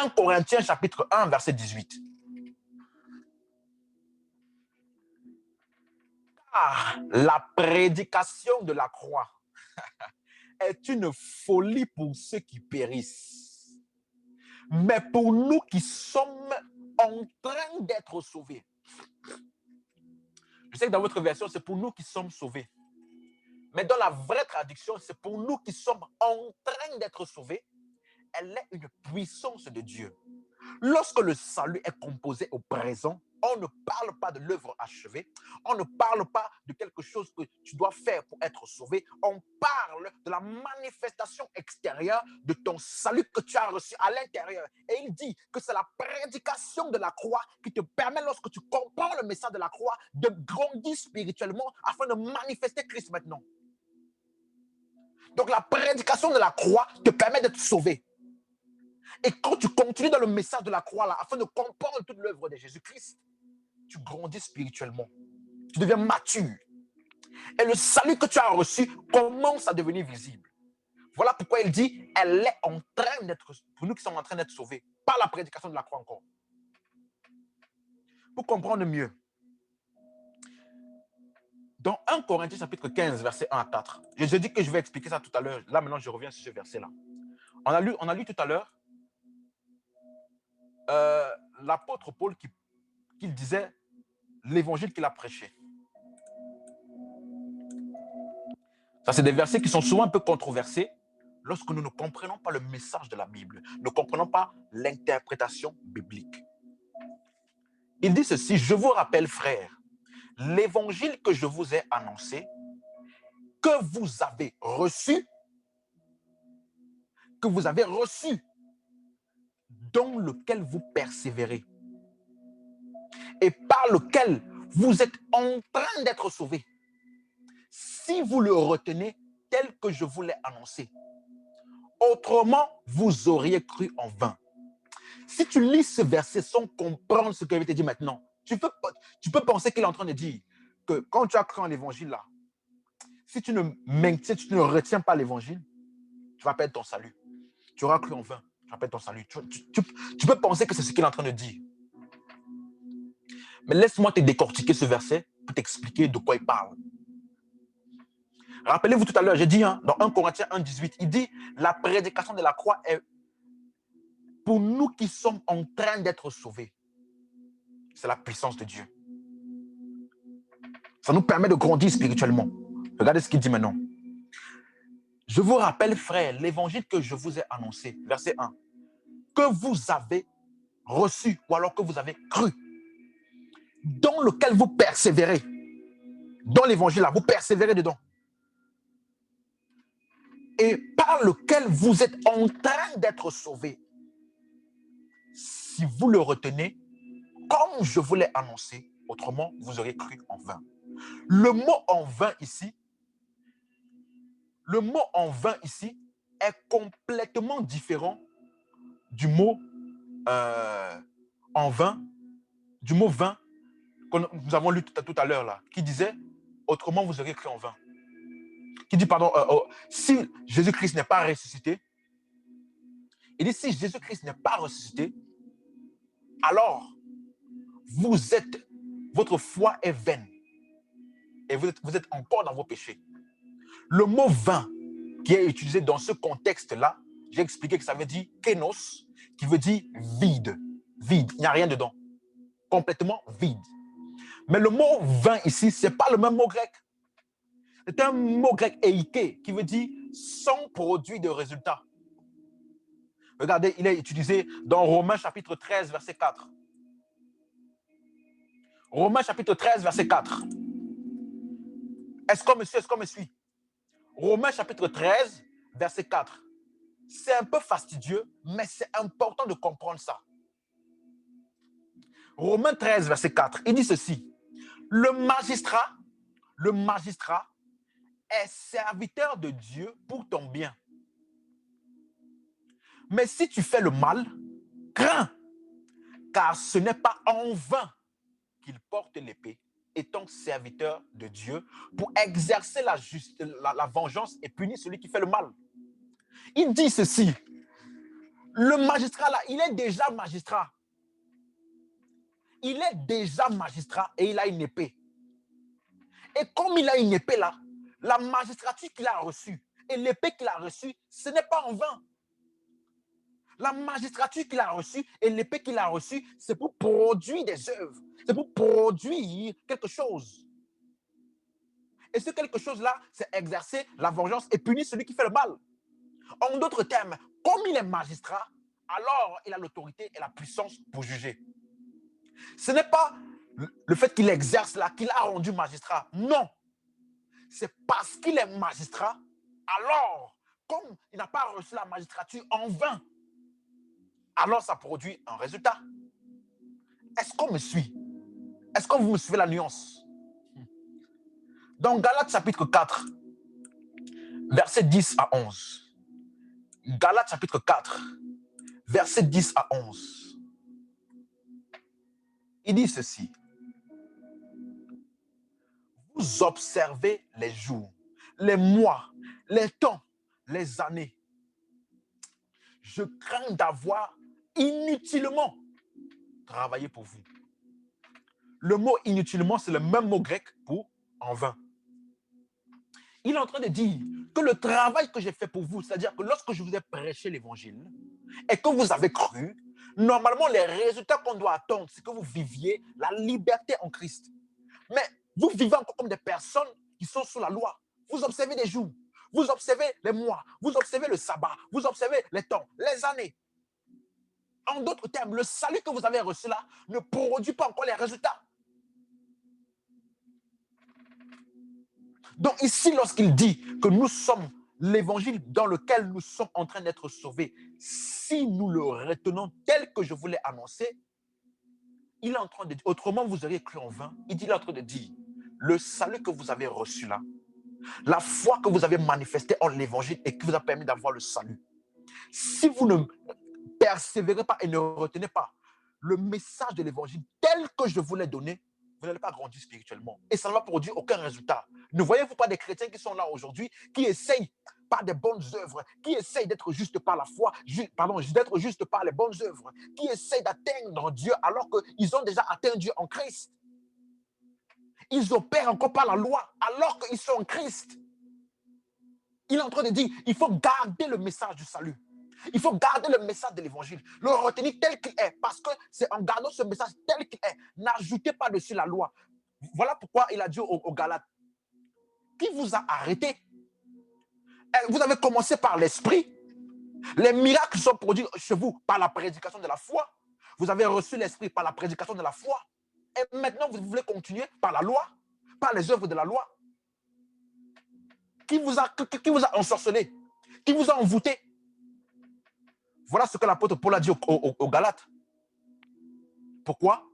1 Corinthiens chapitre 1, verset 18. Ah, la prédication de la croix est une folie pour ceux qui périssent. Mais pour nous qui sommes en train d'être sauvés. Je sais que dans votre version, c'est pour nous qui sommes sauvés. Mais dans la vraie traduction, c'est pour nous qui sommes en train d'être sauvés. Elle est une puissance de Dieu. Lorsque le salut est composé au présent, on ne parle pas de l'œuvre achevée, on ne parle pas de quelque chose que tu dois faire pour être sauvé, on parle de la manifestation extérieure de ton salut que tu as reçu à l'intérieur. Et il dit que c'est la prédication de la croix qui te permet, lorsque tu comprends le message de la croix, de grandir spirituellement afin de manifester Christ maintenant. Donc la prédication de la croix te permet d'être sauvé. Et quand tu continues dans le message de la croix, là, afin de comprendre toute l'œuvre de Jésus-Christ, tu grandis spirituellement. Tu deviens mature. Et le salut que tu as reçu commence à devenir visible. Voilà pourquoi il dit, elle est en train d'être, pour nous qui sommes en train d'être sauvés, par la prédication de la croix encore. Pour comprendre mieux, dans 1 Corinthiens chapitre 15, verset 1 à 4, je dis que je vais expliquer ça tout à l'heure. Là, maintenant, je reviens sur ce verset-là. On a lu tout à l'heure l'apôtre Paul qui disait l'évangile qu'il a prêché. Ça, c'est des versets qui sont souvent un peu controversés lorsque nous ne comprenons pas le message de la Bible, ne comprenons pas l'interprétation biblique. Il dit ceci, je vous rappelle, frères, l'évangile que je vous ai annoncé, que vous avez reçu, dans lequel vous persévérez, et par lequel vous êtes en train d'être sauvés, si vous le retenez tel que je vous l'ai annoncé. Autrement, vous auriez cru en vain. Si tu lis ce verset sans comprendre ce que je vais te dire maintenant, tu peux penser qu'il est en train de dire que quand tu as cru en l'évangile là, si tu ne retiens pas l'évangile, tu vas perdre ton salut. Tu auras cru en vain, tu vas perdre ton salut. Tu peux penser que c'est ce qu'il est en train de dire. Mais laisse-moi te décortiquer ce verset pour t'expliquer de quoi il parle. Rappelez-vous tout à l'heure, j'ai dit dans 1 Corinthiens 1, 18, il dit la prédication de la croix est pour nous qui sommes en train d'être sauvés. C'est la puissance de Dieu. Ça nous permet de grandir spirituellement. Regardez ce qu'il dit maintenant. Je vous rappelle, frères, l'évangile que je vous ai annoncé, verset 1, que vous avez reçu ou alors que vous avez cru, dans lequel vous persévérez. Dans l'évangile là, vous persévérez dedans. Et par lequel vous êtes en train d'être sauvés. Si vous le retenez, comme je vous l'ai annoncé, autrement, vous aurez cru en vain. Le mot en vain ici est complètement différent du mot en vain, du mot vain que nous avons lu tout à l'heure là, qui disait autrement vous aurez cru en vain. Qui dit pardon, si Jésus-Christ n'est pas ressuscité, il dit si Jésus-Christ n'est pas ressuscité, alors votre foi est vaine et vous êtes encore dans vos péchés. Le mot vain qui est utilisé dans ce contexte-là, j'ai expliqué que ça veut dire kénos, qui veut dire vide. Vide, il n'y a rien dedans. Complètement vide. Mais le mot vain ici, ce n'est pas le même mot grec. C'est un mot grec éiké qui veut dire sans produit de résultat. Regardez, il est utilisé dans Romains chapitre 13, verset 4. Romains chapitre 13, verset 4. Est-ce qu'on me suit? Romains chapitre 13, verset 4. C'est un peu fastidieux, mais c'est important de comprendre ça. Romains 13, verset 4, il dit ceci. Le magistrat est serviteur de Dieu pour ton bien. Mais si tu fais le mal, crains, car ce n'est pas en vain qu'il porte l'épée, étant serviteur de Dieu, pour exercer la vengeance et punir celui qui fait le mal. Il dit ceci, le magistrat là, il est déjà magistrat. Il est déjà magistrat et il a une épée. Et comme il a une épée là, la magistrature qu'il a reçue et l'épée qu'il a reçue, ce n'est pas en vain. La magistrature qu'il a reçue et l'épée qu'il a reçue, c'est pour produire des œuvres. C'est pour produire quelque chose. Et ce quelque chose-là, c'est exercer la vengeance et punir celui qui fait le mal. En d'autres termes, comme il est magistrat, alors il a l'autorité et la puissance pour juger. Ce n'est pas le fait qu'il exerce là qu'il a rendu magistrat. Non. C'est parce qu'il est magistrat, alors, comme il n'a pas reçu la magistrature en vain, alors ça produit un résultat. Est-ce qu'on me suit? Est-ce que vous me suivez la nuance? Dans Galates chapitre 4, versets 10 à 11. Galates chapitre 4, versets 10 à 11. Il dit ceci. Vous observez les jours, les mois, les temps, les années. Je crains d'avoir inutilement travaillé pour vous. Le mot inutilement, c'est le même mot grec pour en vain. Il est en train de dire que le travail que j'ai fait pour vous, c'est-à-dire que lorsque je vous ai prêché l'évangile et que vous avez cru, normalement, les résultats qu'on doit attendre, c'est que vous viviez la liberté en Christ. Mais vous vivez encore comme des personnes qui sont sous la loi. Vous observez des jours, vous observez les mois, vous observez le sabbat, vous observez les temps, les années. En d'autres termes, le salut que vous avez reçu là ne produit pas encore les résultats. Donc ici, lorsqu'il dit que nous sommes l'évangile dans lequel nous sommes en train d'être sauvés, si nous le retenons tel que je vous l'ai annoncé, il est en train de dire, autrement vous auriez cru en vain, il est en train de dire, le salut que vous avez reçu là, la foi que vous avez manifestée en l'évangile et qui vous a permis d'avoir le salut, si vous ne persévérez pas et ne retenez pas le message de l'évangile tel que je vous l'ai donné, vous n'allez pas grandir spirituellement. Et ça ne va produire aucun résultat. Ne voyez-vous pas des chrétiens qui sont là aujourd'hui, qui essayent par des bonnes œuvres, qui essayent d'être justes par la foi, d'être justes par les bonnes œuvres, qui essayent d'atteindre Dieu alors qu'ils ont déjà atteint Dieu en Christ. Ils opèrent encore par la loi alors qu'ils sont en Christ. Il est en train de dire, il faut garder le message du salut. Il faut garder le message de l'évangile, le retenir tel qu'il est, parce que c'est en gardant ce message tel qu'il est. N'ajoutez pas dessus la loi. Voilà pourquoi il a dit aux Galates, qui vous a arrêté? Vous avez commencé par l'esprit. Les miracles sont produits chez vous par la prédication de la foi. Vous avez reçu l'esprit par la prédication de la foi. Et maintenant, vous voulez continuer par la loi, par les œuvres de la loi. Qui vous a ensorcelé? Qui vous a envoûté? Voilà ce que l'apôtre Paul a dit aux Galates. Pourquoi?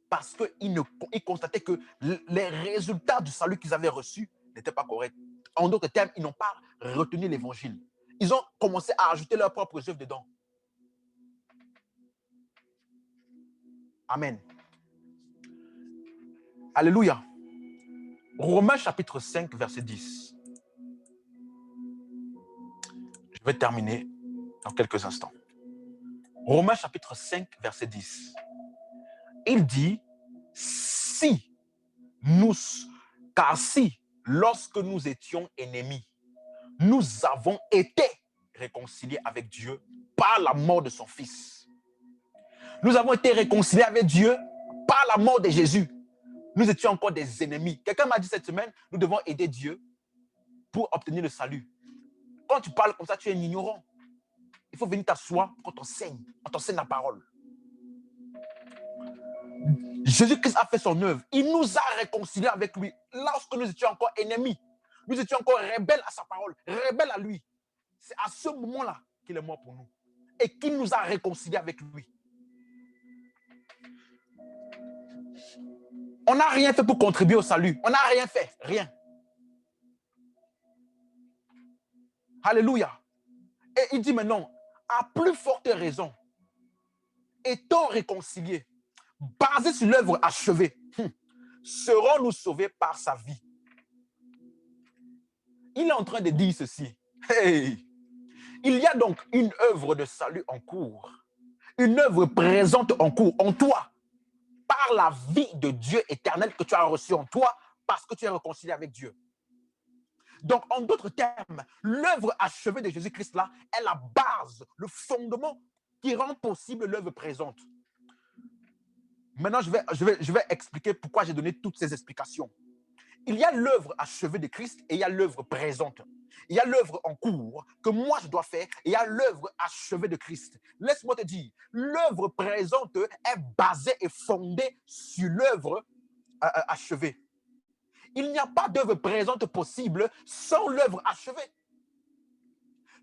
Parce qu'il constatait que les résultats du salut qu'ils avaient reçus n'étaient pas corrects. En d'autres termes, ils n'ont pas retenu l'évangile. Ils ont commencé à ajouter leurs propres œuvres dedans. Amen. Alléluia. Romains chapitre 5, verset 10. Je vais terminer dans quelques instants. Romains chapitre 5, verset 10. Il dit, car si, lorsque nous étions ennemis, nous avons été réconciliés avec Dieu par la mort de son Fils. Nous avons été réconciliés avec Dieu par la mort de Jésus. Nous étions encore des ennemis. Quelqu'un m'a dit cette semaine, nous devons aider Dieu pour obtenir le salut. Quand tu parles comme ça, tu es un ignorant. Il faut venir t'asseoir quand on t'enseigne la parole. Jésus-Christ a fait son œuvre. Il nous a réconciliés avec lui lorsque nous étions encore ennemis. Nous étions encore rebelles à sa parole, rebelles à lui. C'est à ce moment-là qu'il est mort pour nous et qu'il nous a réconciliés avec lui. On n'a rien fait pour contribuer au salut. On n'a rien fait, rien. Alléluia. Et il dit maintenant, à plus forte raison, étant réconciliés, basés sur l'œuvre achevée, serons-nous sauvés par sa vie? Il est en train de dire ceci. Hey! Il y a donc une œuvre de salut en cours, une œuvre présente en cours en toi, par la vie de Dieu éternel que tu as reçue en toi, parce que tu es réconcilié avec Dieu. Donc, en d'autres termes, l'œuvre achevée de Jésus-Christ là est la base, le fondement qui rend possible l'œuvre présente. Maintenant, je vais expliquer pourquoi j'ai donné toutes ces explications. Il y a l'œuvre achevée de Christ et il y a l'œuvre présente. Il y a l'œuvre en cours que moi je dois faire et il y a l'œuvre achevée de Christ. Laisse-moi te dire, l'œuvre présente est basée et fondée sur l'œuvre achevée. Il n'y a pas d'œuvre présente possible sans l'œuvre achevée.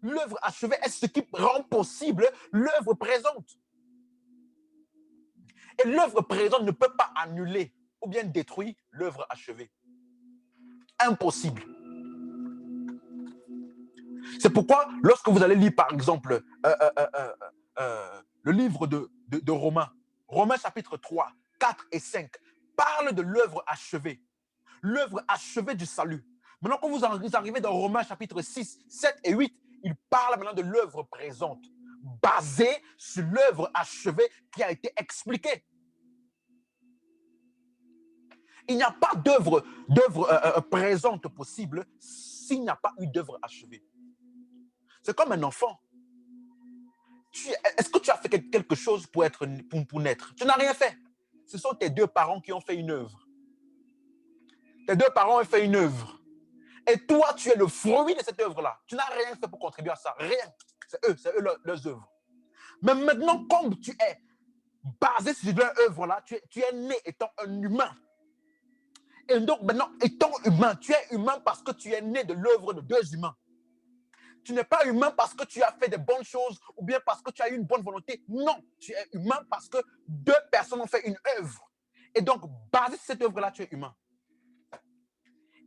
L'œuvre achevée est ce qui rend possible l'œuvre présente. Et l'œuvre présente ne peut pas annuler ou bien détruire l'œuvre achevée. Impossible. C'est pourquoi, lorsque vous allez lire, par exemple, le livre de Romains, Romains chapitre 3, 4 et 5, parle de l'œuvre achevée du salut. Maintenant, quand vous arrivez dans Romains chapitre 6, 7 et 8, il parle maintenant de l'œuvre présente, basée sur l'œuvre achevée qui a été expliquée. Il n'y a pas d'œuvre présente possible s'il n'y a pas eu d'œuvre achevée. C'est comme un enfant. Est-ce que tu as fait quelque chose pour naître? Tu n'as rien fait. Ce sont tes deux parents qui ont fait une œuvre. Tes deux parents ont fait une œuvre. Et toi, tu es le fruit de cette œuvre-là. Tu n'as rien fait pour contribuer à ça. Rien. C'est eux leurs œuvres. Mais maintenant, comme tu es basé sur leur œuvre-là, tu es né étant un humain. Et donc maintenant, étant humain, tu es humain parce que tu es né de l'œuvre de deux humains. Tu n'es pas humain parce que tu as fait de bonnes choses ou bien parce que tu as eu une bonne volonté. Non, tu es humain parce que deux personnes ont fait une œuvre. Et donc, basé sur cette œuvre-là, tu es humain.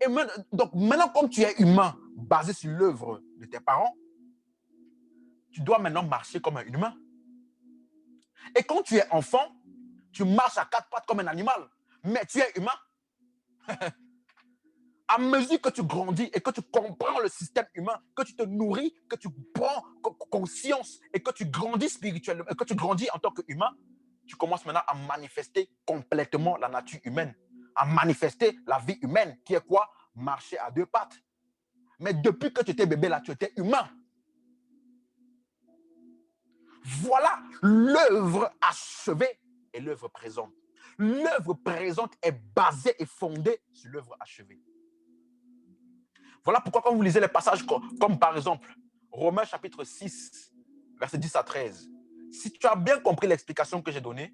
Et donc, maintenant, comme tu es humain, basé sur l'œuvre de tes parents, tu dois maintenant marcher comme un humain. Et quand tu es enfant, tu marches à quatre pattes comme un animal. Mais tu es humain. À mesure que tu grandis et que tu comprends le système humain, que tu te nourris, que tu prends conscience et que tu grandis spirituellement, et que tu grandis en tant qu'humain, tu commences maintenant à manifester complètement la nature humaine, à manifester la vie humaine, qui est quoi? Marcher à deux pattes. Mais depuis que tu étais bébé là, tu étais humain. Voilà l'œuvre achevée et l'œuvre présente. L'œuvre présente est basée et fondée sur l'œuvre achevée. Voilà pourquoi quand vous lisez les passages comme par exemple Romains chapitre 6, verset 10 à 13, si tu as bien compris l'explication que j'ai donnée,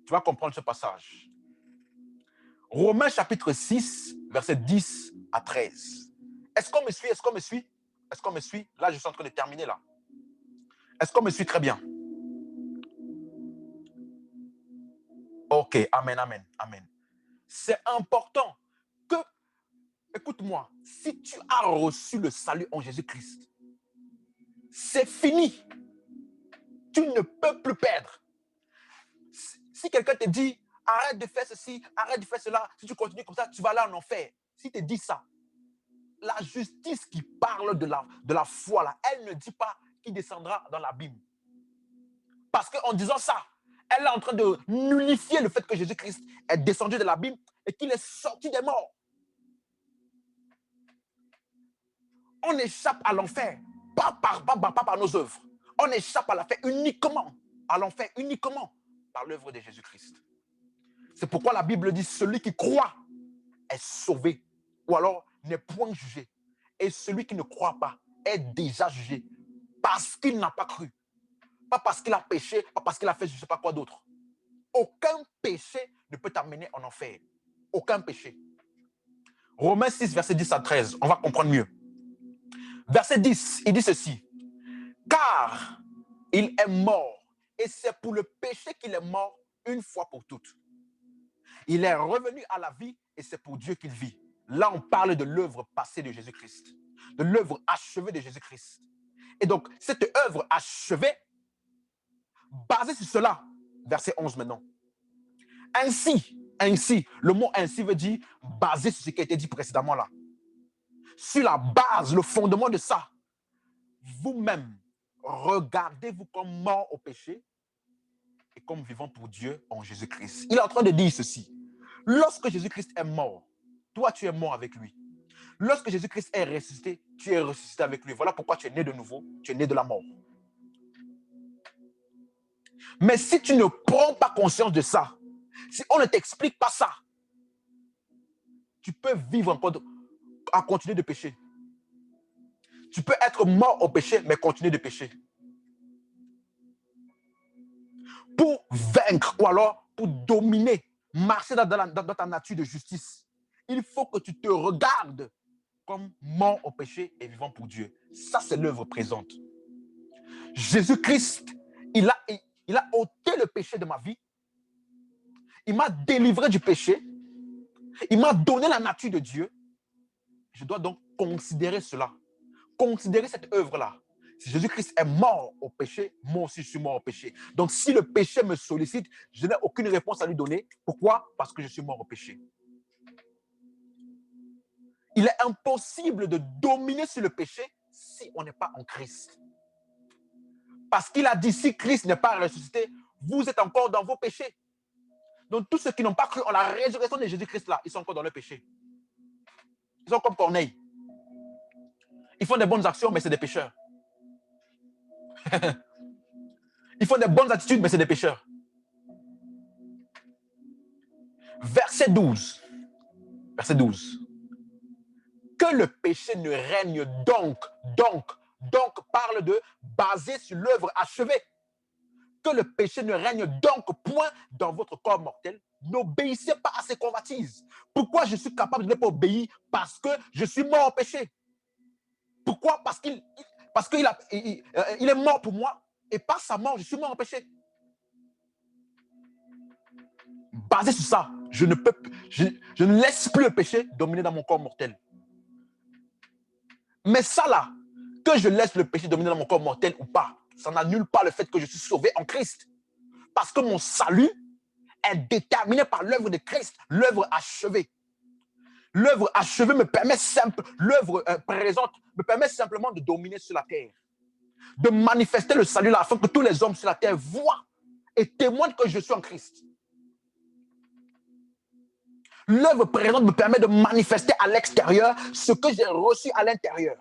tu vas comprendre ce passage. Romains chapitre 6, verset 10 à 13. Est-ce qu'on me suit? Est-ce qu'on me suit? Est-ce qu'on me suit? Là, je suis en train de terminer là. Est-ce qu'on me suit très bien? Ok, amen, amen, amen. C'est important que, écoute-moi, si tu as reçu le salut en Jésus-Christ, c'est fini. Tu ne peux plus perdre. Si quelqu'un te dit, arrête de faire ceci, arrête de faire cela, si tu continues comme ça, tu vas aller en enfer. Si te dit ça, la justice qui parle de la foi, là, elle ne dit pas qu'il descendra dans l'abîme. Parce qu'en disant ça, elle est en train de nullifier le fait que Jésus-Christ est descendu de l'abîme et qu'il est sorti des morts. On échappe à l'enfer, pas par nos œuvres. On échappe à l'enfer uniquement par l'œuvre de Jésus-Christ. C'est pourquoi la Bible dit, celui qui croit est sauvé, ou alors n'est point jugé. Et celui qui ne croit pas est déjà jugé, parce qu'il n'a pas cru. Pas parce qu'il a péché, pas parce qu'il a fait je ne sais pas quoi d'autre. Aucun péché ne peut t'amener en enfer. Aucun péché. Romains 6, verset 10 à 13, on va comprendre mieux. Verset 10, il dit ceci. Car il est mort, et c'est pour le péché qu'il est mort une fois pour toutes. Il est revenu à la vie, et c'est pour Dieu qu'il vit. Là, on parle de l'œuvre passée de Jésus-Christ, de l'œuvre achevée de Jésus-Christ. Et donc, cette œuvre achevée, basée sur cela, verset 11 maintenant, Ainsi, le mot ainsi veut dire basé sur ce qui a été dit précédemment là. Sur la base, le fondement de ça, vous-même, regardez-vous comme mort au péché et comme vivant pour Dieu en Jésus-Christ. Il est en train de dire ceci. Lorsque Jésus-Christ est mort, toi, tu es mort avec lui. Lorsque Jésus-Christ est ressuscité, tu es ressuscité avec lui. Voilà pourquoi tu es né de nouveau, tu es né de la mort. Mais si tu ne prends pas conscience de ça, si on ne t'explique pas ça, tu peux vivre encore à continuer de pécher. Tu peux être mort au péché, mais continuer de pécher. Pour vaincre ou alors pour dominer, marcher dans ta nature de justice, il faut que tu te regardes comme mort au péché et vivant pour Dieu. Ça, c'est l'œuvre présente. Jésus-Christ, il a ôté le péché de ma vie. Il m'a délivré du péché. Il m'a donné la nature de Dieu. Je dois donc considérer cela. Considérer cette œuvre-là. Si Jésus-Christ est mort au péché, moi aussi je suis mort au péché. Donc si le péché me sollicite, je n'ai aucune réponse à lui donner. Pourquoi? Parce que je suis mort au péché. Il est impossible de dominer sur le péché si on n'est pas en Christ. Parce qu'il a dit, si Christ n'est pas ressuscité, vous êtes encore dans vos péchés. Donc tous ceux qui n'ont pas cru en la résurrection de Jésus-Christ là, ils sont encore dans le péché. Ils sont comme Corneille. Ils font des bonnes actions, mais c'est des pécheurs. Ils font des bonnes attitudes, mais c'est des pécheurs. Verset 12. Verset 12. Que le péché ne règne donc parle de basé sur l'œuvre achevée. Que le péché ne règne donc point dans votre corps mortel. N'obéissez pas à ses convoitises. Pourquoi je suis capable de ne pas obéir? Parce que je suis mort au péché. Pourquoi? Parce qu'il est mort pour moi et par sa mort, je suis mort au péché. Basé sur ça, je ne laisse plus le péché dominer dans mon corps mortel. Mais ça là, que je laisse le péché dominer dans mon corps mortel ou pas, ça n'annule pas le fait que je suis sauvé en Christ. Parce que mon salut est déterminé par l'œuvre de Christ, l'œuvre achevée. L'œuvre achevée me permet l'œuvre présente me permet simplement de dominer sur la terre, de manifester le salut là, afin que tous les hommes sur la terre voient et témoignent que je suis en Christ. L'œuvre présente me permet de manifester à l'extérieur ce que j'ai reçu à l'intérieur.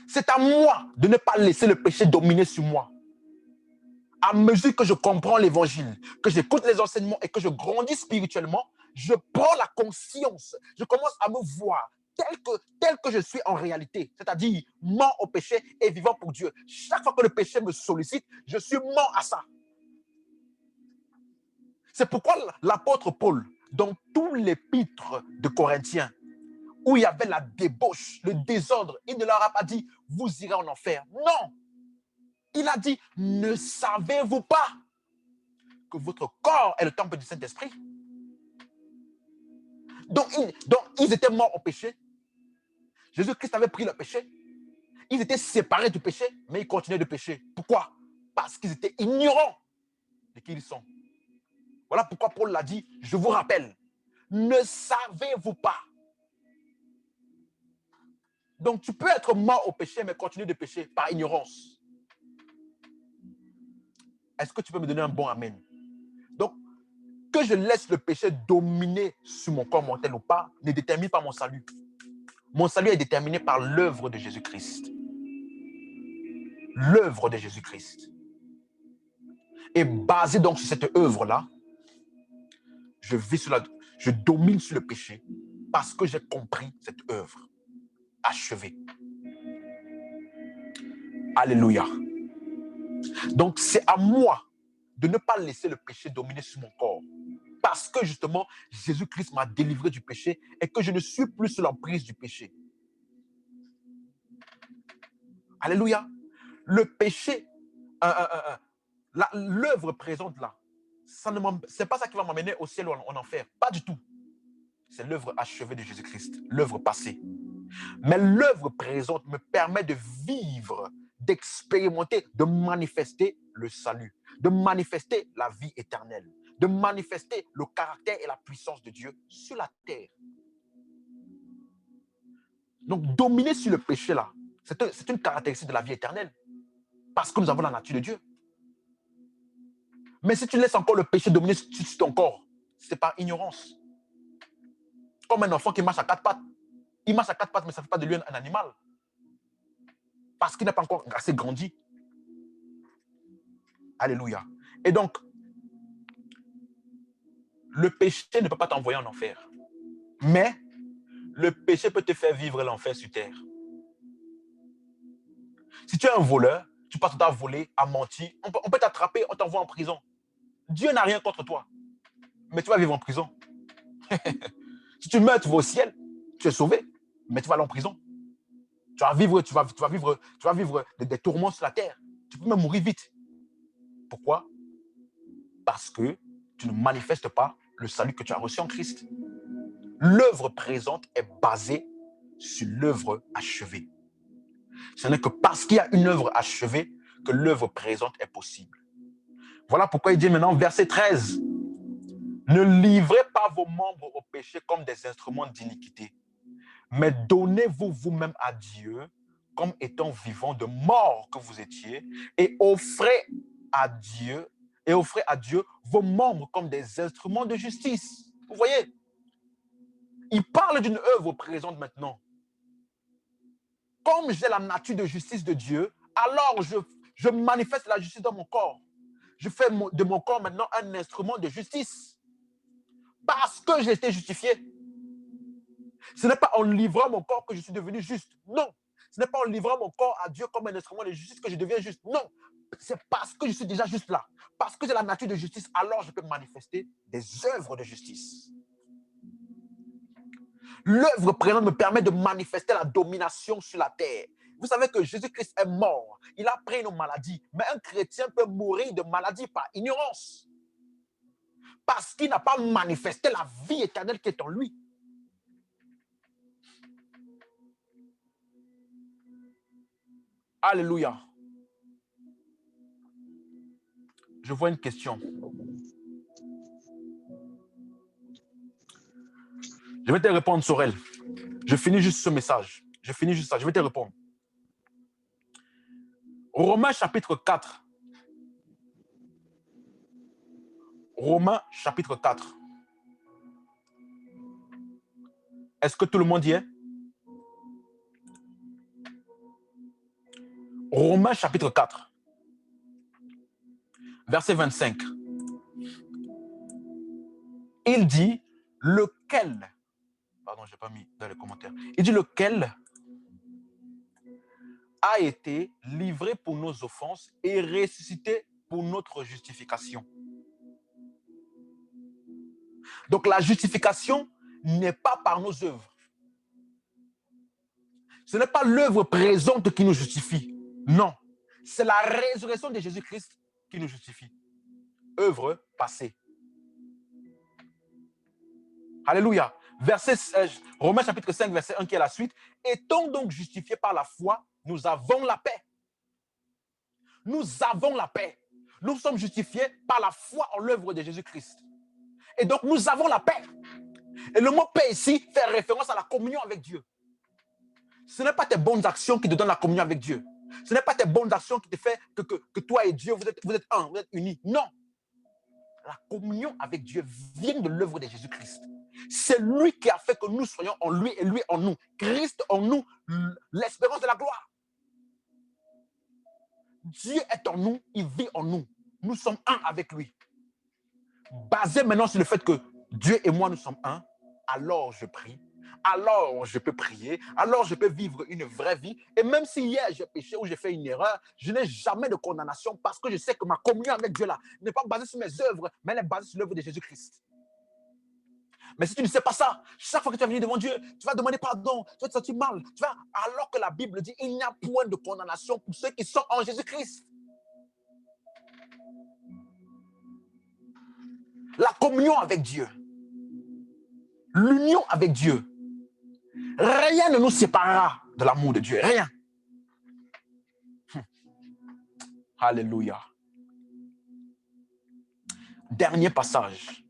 C'est à moi de ne pas laisser le péché dominer sur moi. À mesure que je comprends l'évangile, que j'écoute les enseignements et que je grandis spirituellement, je prends la conscience, je commence à me voir tel que je suis en réalité, c'est-à-dire mort au péché et vivant pour Dieu. Chaque fois que le péché me sollicite, je suis mort à ça. C'est pourquoi l'apôtre Paul, dans tout l'épître de Corinthiens, où il y avait la débauche, le désordre, il ne leur a pas dit, vous irez en enfer. Non! Il a dit, ne savez-vous pas que votre corps est le temple du Saint-Esprit? Donc, ils étaient morts au péché. Jésus-Christ avait pris le péché. Ils étaient séparés du péché, mais ils continuaient de pécher. Pourquoi? Parce qu'ils étaient ignorants de qui ils sont. Voilà pourquoi Paul l'a dit, je vous rappelle, ne savez-vous pas? Donc, tu peux être mort au péché, mais continuer de pécher par ignorance. Est-ce que tu peux me donner un bon amen? Donc, que je laisse le péché dominer sur mon corps mortel ou pas, ne détermine pas mon salut. Mon salut est déterminé par l'œuvre de Jésus-Christ. L'œuvre de Jésus-Christ. Et basé donc sur cette œuvre-là, je domine sur le péché parce que j'ai compris cette œuvre achevée. Alléluia. Donc, c'est à moi de ne pas laisser le péché dominer sur mon corps. Parce que justement, Jésus-Christ m'a délivré du péché et que je ne suis plus sous l'emprise du péché. Alléluia. Le péché, l'œuvre présente là, ce n'est pas ça qui va m'amener au ciel ou en enfer. Pas du tout. C'est l'œuvre achevée de Jésus-Christ, l'œuvre passée. Mais l'œuvre présente me permet de vivre, d'expérimenter, de manifester le salut, de manifester la vie éternelle, de manifester le caractère et la puissance de Dieu sur la terre. Donc, dominer sur le péché, là, c'est une caractéristique de la vie éternelle, parce que nous avons la nature de Dieu. Mais si tu laisses encore le péché dominer sur ton corps, c'est par ignorance. Comme un enfant qui marche à quatre pattes. Il marche à quatre pattes, mais ça ne fait pas de lui un animal. Parce qu'il n'a pas encore assez grandi. Alléluia. Et donc, le péché ne peut pas t'envoyer en enfer. Mais le péché peut te faire vivre l'enfer sur terre. Si tu es un voleur, tu passes ton temps à voler, à mentir, on peut t'attraper, on t'envoie en prison. Dieu n'a rien contre toi. Mais tu vas vivre en prison. Si tu meurs, tu vas au ciel. Tu es sauvé. Mais tu vas aller en prison. Tu vas vivre des tourments sur la terre. Tu peux même mourir vite. Pourquoi? Parce que tu ne manifestes pas le salut que tu as reçu en Christ. L'œuvre présente est basée sur l'œuvre achevée. Ce n'est que parce qu'il y a une œuvre achevée que l'œuvre présente est possible. Voilà pourquoi il dit maintenant, verset 13, « Ne livrez pas vos membres au péché comme des instruments d'iniquité, mais donnez-vous vous-même à Dieu comme étant vivants de mort que vous étiez, et offrez à Dieu vos membres comme des instruments de justice. » Vous voyez, il parle d'une œuvre présente maintenant. Comme j'ai la nature de justice de Dieu, alors je manifeste la justice dans mon corps. Je fais de mon corps maintenant un instrument de justice. Parce que j'ai été justifié. Ce n'est pas en livrant mon corps que je suis devenu juste. Non. Ce n'est pas en livrant mon corps à Dieu comme un instrument de justice que je deviens juste. Non. C'est parce que je suis déjà juste là. Parce que j'ai la nature de justice, alors je peux manifester des œuvres de justice. L'œuvre présente me permet de manifester la domination sur la terre. Vous savez que Jésus-Christ est mort. Il a pris nos maladies. Mais un chrétien peut mourir de maladie par ignorance. Parce qu'il n'a pas manifesté la vie éternelle qui est en lui. Alléluia. Je vois une question. Je vais te répondre, Sorel. Je finis juste ce message. Je finis juste ça. Je vais te répondre. Romains chapitre 4. Romains chapitre 4. Est-ce que tout le monde y est? Romains chapitre 4. Verset 25. Il dit, lequel, pardon, je n'ai pas mis dans les commentaires. Il dit, lequel a été livré pour nos offenses et ressuscité pour notre justification. Donc la justification n'est pas par nos œuvres. Ce n'est pas l'œuvre présente qui nous justifie. Non, c'est la résurrection de Jésus-Christ qui nous justifie. Œuvre passée. Alléluia. Romains chapitre 5, verset 1 qui est la suite. Étant donc justifiés par la foi, nous avons la paix. Nous avons la paix. Nous sommes justifiés par la foi en l'œuvre de Jésus-Christ. Et donc, nous avons la paix. Et le mot paix ici fait référence à la communion avec Dieu. Ce n'est pas tes bonnes actions qui te donnent la communion avec Dieu. Ce n'est pas tes bonnes actions qui te font que toi et Dieu, vous êtes un, vous êtes unis. Non. La communion avec Dieu vient de l'œuvre de Jésus-Christ. C'est lui qui a fait que nous soyons en lui et lui en nous. Christ en nous, l'espérance de la gloire. Dieu est en nous, il vit en nous. Nous sommes un avec lui. Basé maintenant sur le fait que Dieu et moi, nous sommes un, alors je prie, alors je peux prier, alors je peux vivre une vraie vie. Et même si hier j'ai péché ou j'ai fait une erreur, je n'ai jamais de condamnation parce que je sais que ma communion avec Dieu là n'est pas basée sur mes œuvres, mais elle est basée sur l'œuvre de Jésus-Christ. Mais si tu ne sais pas ça, chaque fois que tu vas venir devant Dieu, tu vas demander pardon, tu vas te sentir mal. Alors que la Bible dit, il n'y a point de condamnation pour ceux qui sont en Jésus-Christ. La communion avec Dieu, l'union avec Dieu, rien ne nous séparera de l'amour de Dieu, rien. Alléluia. Dernier passage.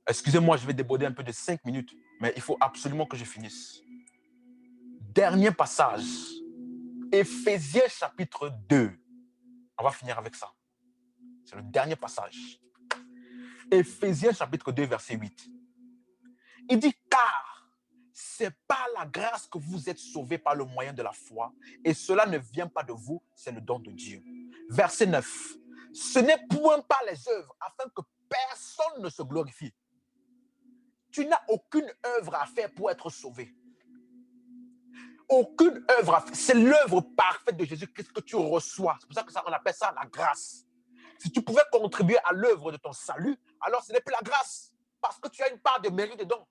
Excusez-moi, je vais déborder un peu de 5 minutes, mais il faut absolument que je finisse. Dernier passage. Éphésiens chapitre 2. On va finir avec ça. C'est le dernier passage. Éphésiens chapitre 2, verset 8. Il dit, car c'est par la grâce que vous êtes sauvés par le moyen de la foi, et cela ne vient pas de vous, c'est le don de Dieu. Verset 9. Ce n'est point par les œuvres, afin que personne ne se glorifie. Tu n'as aucune œuvre à faire pour être sauvé. Aucune œuvre à faire. C'est l'œuvre parfaite de Jésus-Christ que tu reçois. C'est pour ça qu'on appelle ça la grâce. Si tu pouvais contribuer à l'œuvre de ton salut, alors ce n'est plus la grâce, parce que tu as une part de mérite dedans.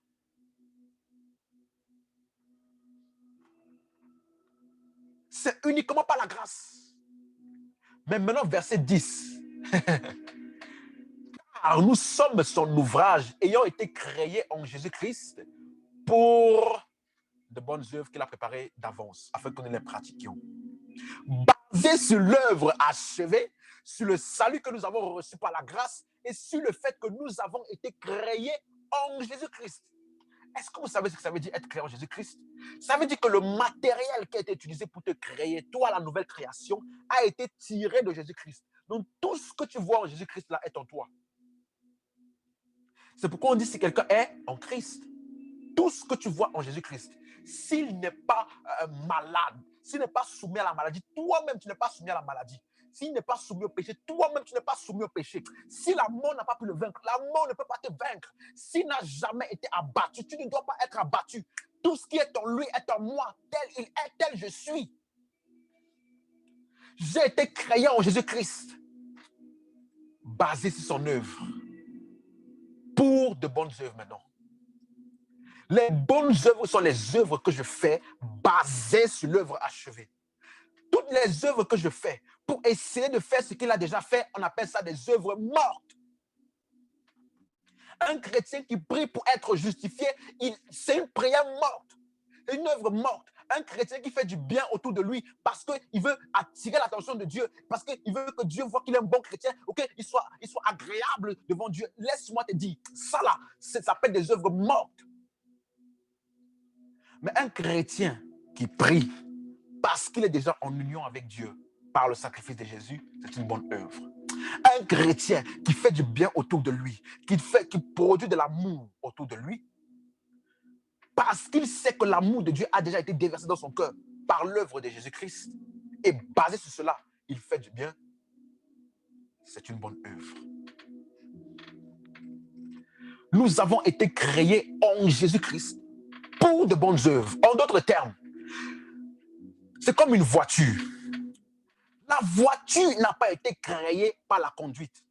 C'est uniquement par la grâce. Mais maintenant, verset 10. Car nous sommes son ouvrage, ayant été créés en Jésus-Christ pour de bonnes œuvres qu'il a préparées d'avance, afin que nous les pratiquions. Basé sur l'œuvre achevée, sur le salut que nous avons reçu par la grâce et sur le fait que nous avons été créés en Jésus-Christ. Est-ce que vous savez ce que ça veut dire être créé en Jésus-Christ? Ça veut dire que le matériel qui a été utilisé pour te créer, toi, la nouvelle création, a été tiré de Jésus-Christ. Donc, tout ce que tu vois en Jésus-Christ là est en toi. C'est pourquoi on dit si quelqu'un est en Christ, tout ce que tu vois en Jésus-Christ, s'il n'est pas malade, s'il n'est pas soumis à la maladie, toi-même tu n'es pas soumis à la maladie. S'il n'est pas soumis au péché, toi-même tu n'es pas soumis au péché. Si la mort n'a pas pu le vaincre, la mort ne peut pas te vaincre. S'il n'a jamais été abattu, tu ne dois pas être abattu. Tout ce qui est en lui est en moi, tel il est, tel je suis. J'ai été créé en Jésus-Christ, basé sur son œuvre, pour de bonnes œuvres maintenant. Les bonnes œuvres sont les œuvres que je fais basées sur l'œuvre achevée. Toutes les œuvres que je fais pour essayer de faire ce qu'il a déjà fait, on appelle ça des œuvres mortes. Un chrétien qui prie pour être justifié, c'est une prière morte, une œuvre morte. Un chrétien qui fait du bien autour de lui parce qu'il veut attirer l'attention de Dieu, parce qu'il veut que Dieu voit qu'il est un bon chrétien, qu'il soit agréable devant Dieu. Laisse-moi te dire, ça là, ça s'appelle des œuvres mortes. Mais un chrétien qui prie parce qu'il est déjà en union avec Dieu par le sacrifice de Jésus, c'est une bonne œuvre. Un chrétien qui fait du bien autour de lui, qui produit de l'amour autour de lui, parce qu'il sait que l'amour de Dieu a déjà été déversé dans son cœur par l'œuvre de Jésus-Christ, et basé sur cela, il fait du bien, c'est une bonne œuvre. Nous avons été créés en Jésus-Christ pour de bonnes œuvres. En d'autres termes, c'est comme une voiture. La voiture n'a pas été créée par la conduite.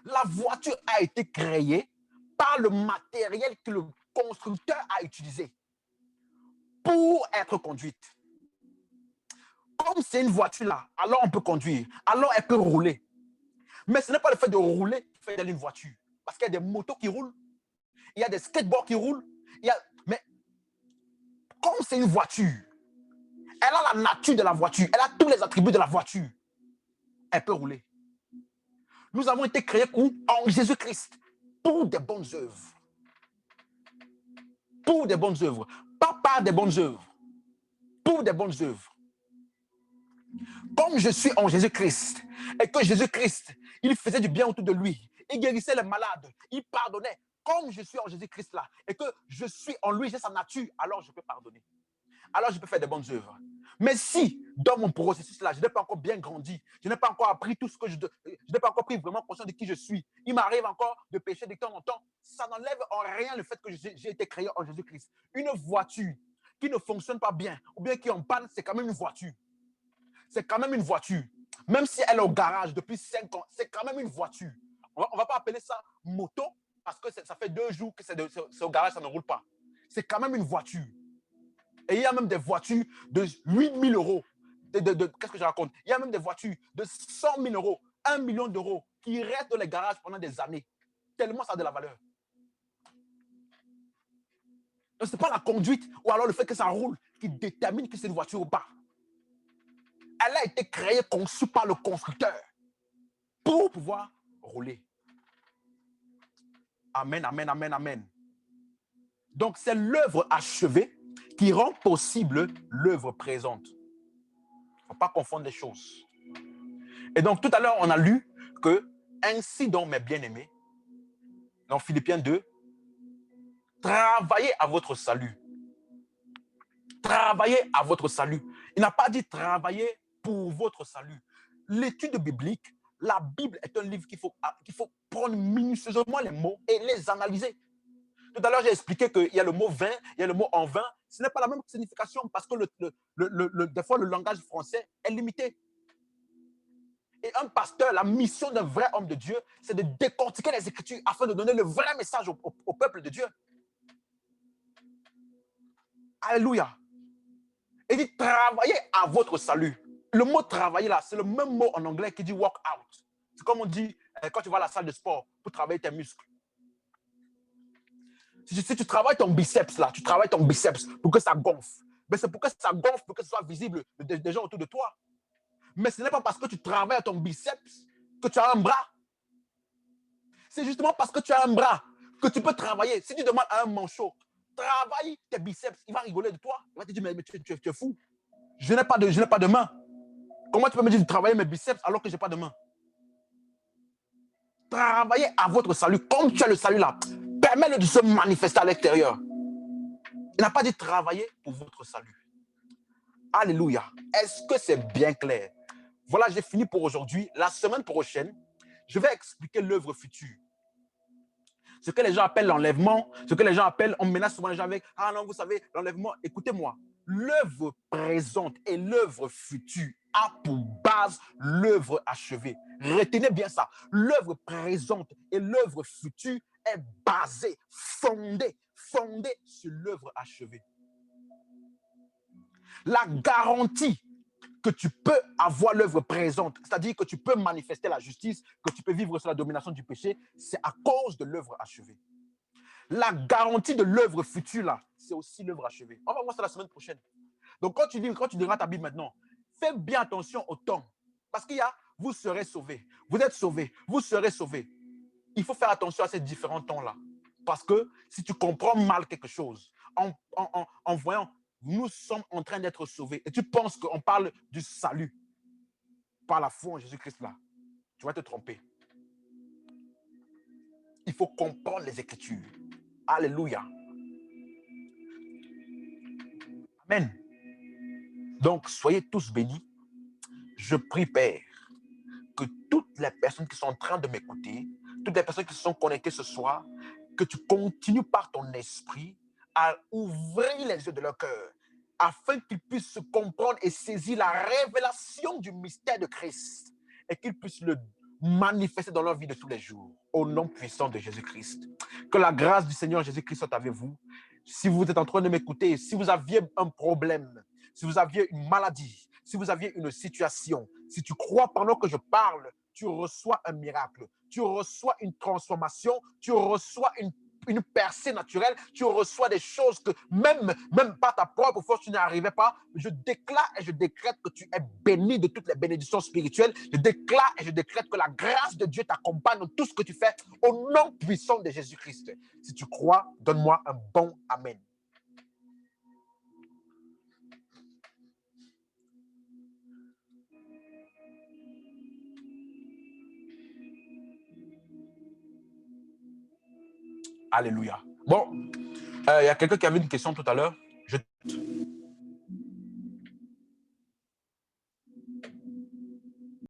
La voiture a été créée par le matériel que le constructeur a utilisé pour être conduite. Comme c'est une voiture là, alors on peut conduire, alors elle peut rouler. Mais ce n'est pas le fait de rouler qui fait d'elle une voiture. Parce qu'il y a des motos qui roulent, il y a des skateboards qui roulent, mais comme c'est une voiture, elle a la nature de la voiture, elle a tous les attributs de la voiture. Elle peut rouler. Nous avons été créés en Jésus-Christ pour des bonnes œuvres. Pour des bonnes œuvres. Pas par des bonnes œuvres. Pour des bonnes œuvres. Comme je suis en Jésus-Christ et que Jésus-Christ, il faisait du bien autour de lui. Il guérissait les malades. Il pardonnait. Comme je suis en Jésus-Christ là et que je suis en lui, j'ai sa nature, alors je peux pardonner. Alors je peux faire des bonnes œuvres. Mais si, dans mon processus-là, je n'ai pas encore bien grandi, je n'ai pas encore appris tout ce que je n'ai pas encore pris vraiment conscience de qui je suis, il m'arrive encore de pécher de temps en temps, ça n'enlève en rien le fait que j'ai été créé en Jésus-Christ. Une voiture qui ne fonctionne pas bien, ou bien qui est en panne, c'est quand même une voiture. C'est quand même une voiture. Même si elle est au garage depuis 5 ans, c'est quand même une voiture. On ne va pas appeler ça moto, parce que ça fait 2 jours que c'est au garage, ça ne roule pas. C'est quand même une voiture. Et il y a même des voitures de 8 000 euros. Qu'est-ce que je raconte? Il y a même des voitures de 100 000 euros, 1 million d'euros qui restent dans les garages pendant des années. Tellement ça a de la valeur. Donc, ce n'est pas la conduite ou alors le fait que ça roule qui détermine que c'est une voiture ou pas. Elle a été créée, conçue par le constructeur pour pouvoir rouler. Amen, amen, amen, amen. Donc, c'est l'œuvre achevée qui rend possible l'œuvre présente. Il ne faut pas confondre les choses. Et donc, tout à l'heure, on a lu que ainsi donc, mes bien-aimés, dans Philippiens 2, travaillez à votre salut. Travaillez à votre salut. Il n'a pas dit travailler pour votre salut. L'étude biblique, la Bible est un livre qu'il faut prendre minutieusement les mots et les analyser. Tout à l'heure, j'ai expliqué qu'il y a le mot vain, il y a le mot en vain. Ce n'est pas la même signification parce que des fois, le langage français est limité. Et un pasteur, la mission d'un vrai homme de Dieu, c'est de décortiquer les Écritures afin de donner le vrai message au peuple de Dieu. Alléluia. Il dit travaillez à votre salut. Le mot travailler là, c'est le même mot en anglais qui dit work out. C'est comme on dit quand tu vas à la salle de sport pour travailler tes muscles. Si tu travailles ton biceps là, tu travailles ton biceps pour que ça gonfle. Mais c'est pour que ça gonfle, pour que ce soit visible des gens autour de toi. Mais ce n'est pas parce que tu travailles à ton biceps que tu as un bras. C'est justement parce que tu as un bras que tu peux travailler. Si tu demandes à un manchot, travaille tes biceps, il va rigoler de toi. Il va te dire, mais tu es fou. Je n'ai pas de main. Comment tu peux me dire de travailler mes biceps alors que je n'ai pas de main? Travaillez à votre salut. Comme tu as le salut là, permets-le de se manifester à l'extérieur. Il n'a pas dit travailler pour votre salut. Alléluia. Est-ce que c'est bien clair? Voilà, j'ai fini pour aujourd'hui. La semaine prochaine, je vais expliquer l'œuvre future. Ce que les gens appellent l'enlèvement, ce que les gens appellent, on menace souvent les gens avec, ah non, vous savez, l'enlèvement, écoutez-moi, l'œuvre présente et l'œuvre future a pour base l'œuvre achevée. Retenez bien ça. L'œuvre présente et l'œuvre future est basée, fondée sur l'œuvre achevée. La garantie que tu peux avoir l'œuvre présente, c'est-à-dire que tu peux manifester la justice, que tu peux vivre sous la domination du péché, c'est à cause de l'œuvre achevée. La garantie de l'œuvre future, là, c'est aussi l'œuvre achevée. On va voir ça la semaine prochaine. Donc, quand tu liras ta Bible maintenant, fais bien attention au temps. Parce qu'il y a, vous serez sauvés. Vous êtes sauvés. Vous serez sauvés. Il faut faire attention à ces différents temps-là. Parce que si tu comprends mal quelque chose, en voyant, nous sommes en train d'être sauvés, et tu penses qu'on parle du salut par la foi en Jésus-Christ là, tu vas te tromper. Il faut comprendre les Écritures. Alléluia. Amen. Donc, soyez tous bénis. Je prie, Père, que toutes les personnes qui sont en train de m'écouter, toutes les personnes qui se sont connectées ce soir, que tu continues par ton esprit à ouvrir les yeux de leur cœur, afin qu'ils puissent se comprendre et saisir la révélation du mystère de Christ, et qu'ils puissent le manifester dans leur vie de tous les jours, au nom puissant de Jésus-Christ. Que la grâce du Seigneur Jésus-Christ soit avec vous. Si vous êtes en train de m'écouter, si vous aviez un problème, si vous aviez une maladie, si vous aviez une situation, si tu crois pendant que je parle, tu reçois un miracle, tu reçois une transformation, tu reçois une percée naturelle, tu reçois des choses que même par ta propre force, tu n'y arrivais pas. Je déclare et je décrète que tu es béni de toutes les bénédictions spirituelles. Je déclare et je décrète que la grâce de Dieu t'accompagne dans tout ce que tu fais au nom puissant de Jésus-Christ. Si tu crois, donne-moi un bon Amen. Alléluia. Bon, il y a quelqu'un qui avait une question tout à l'heure.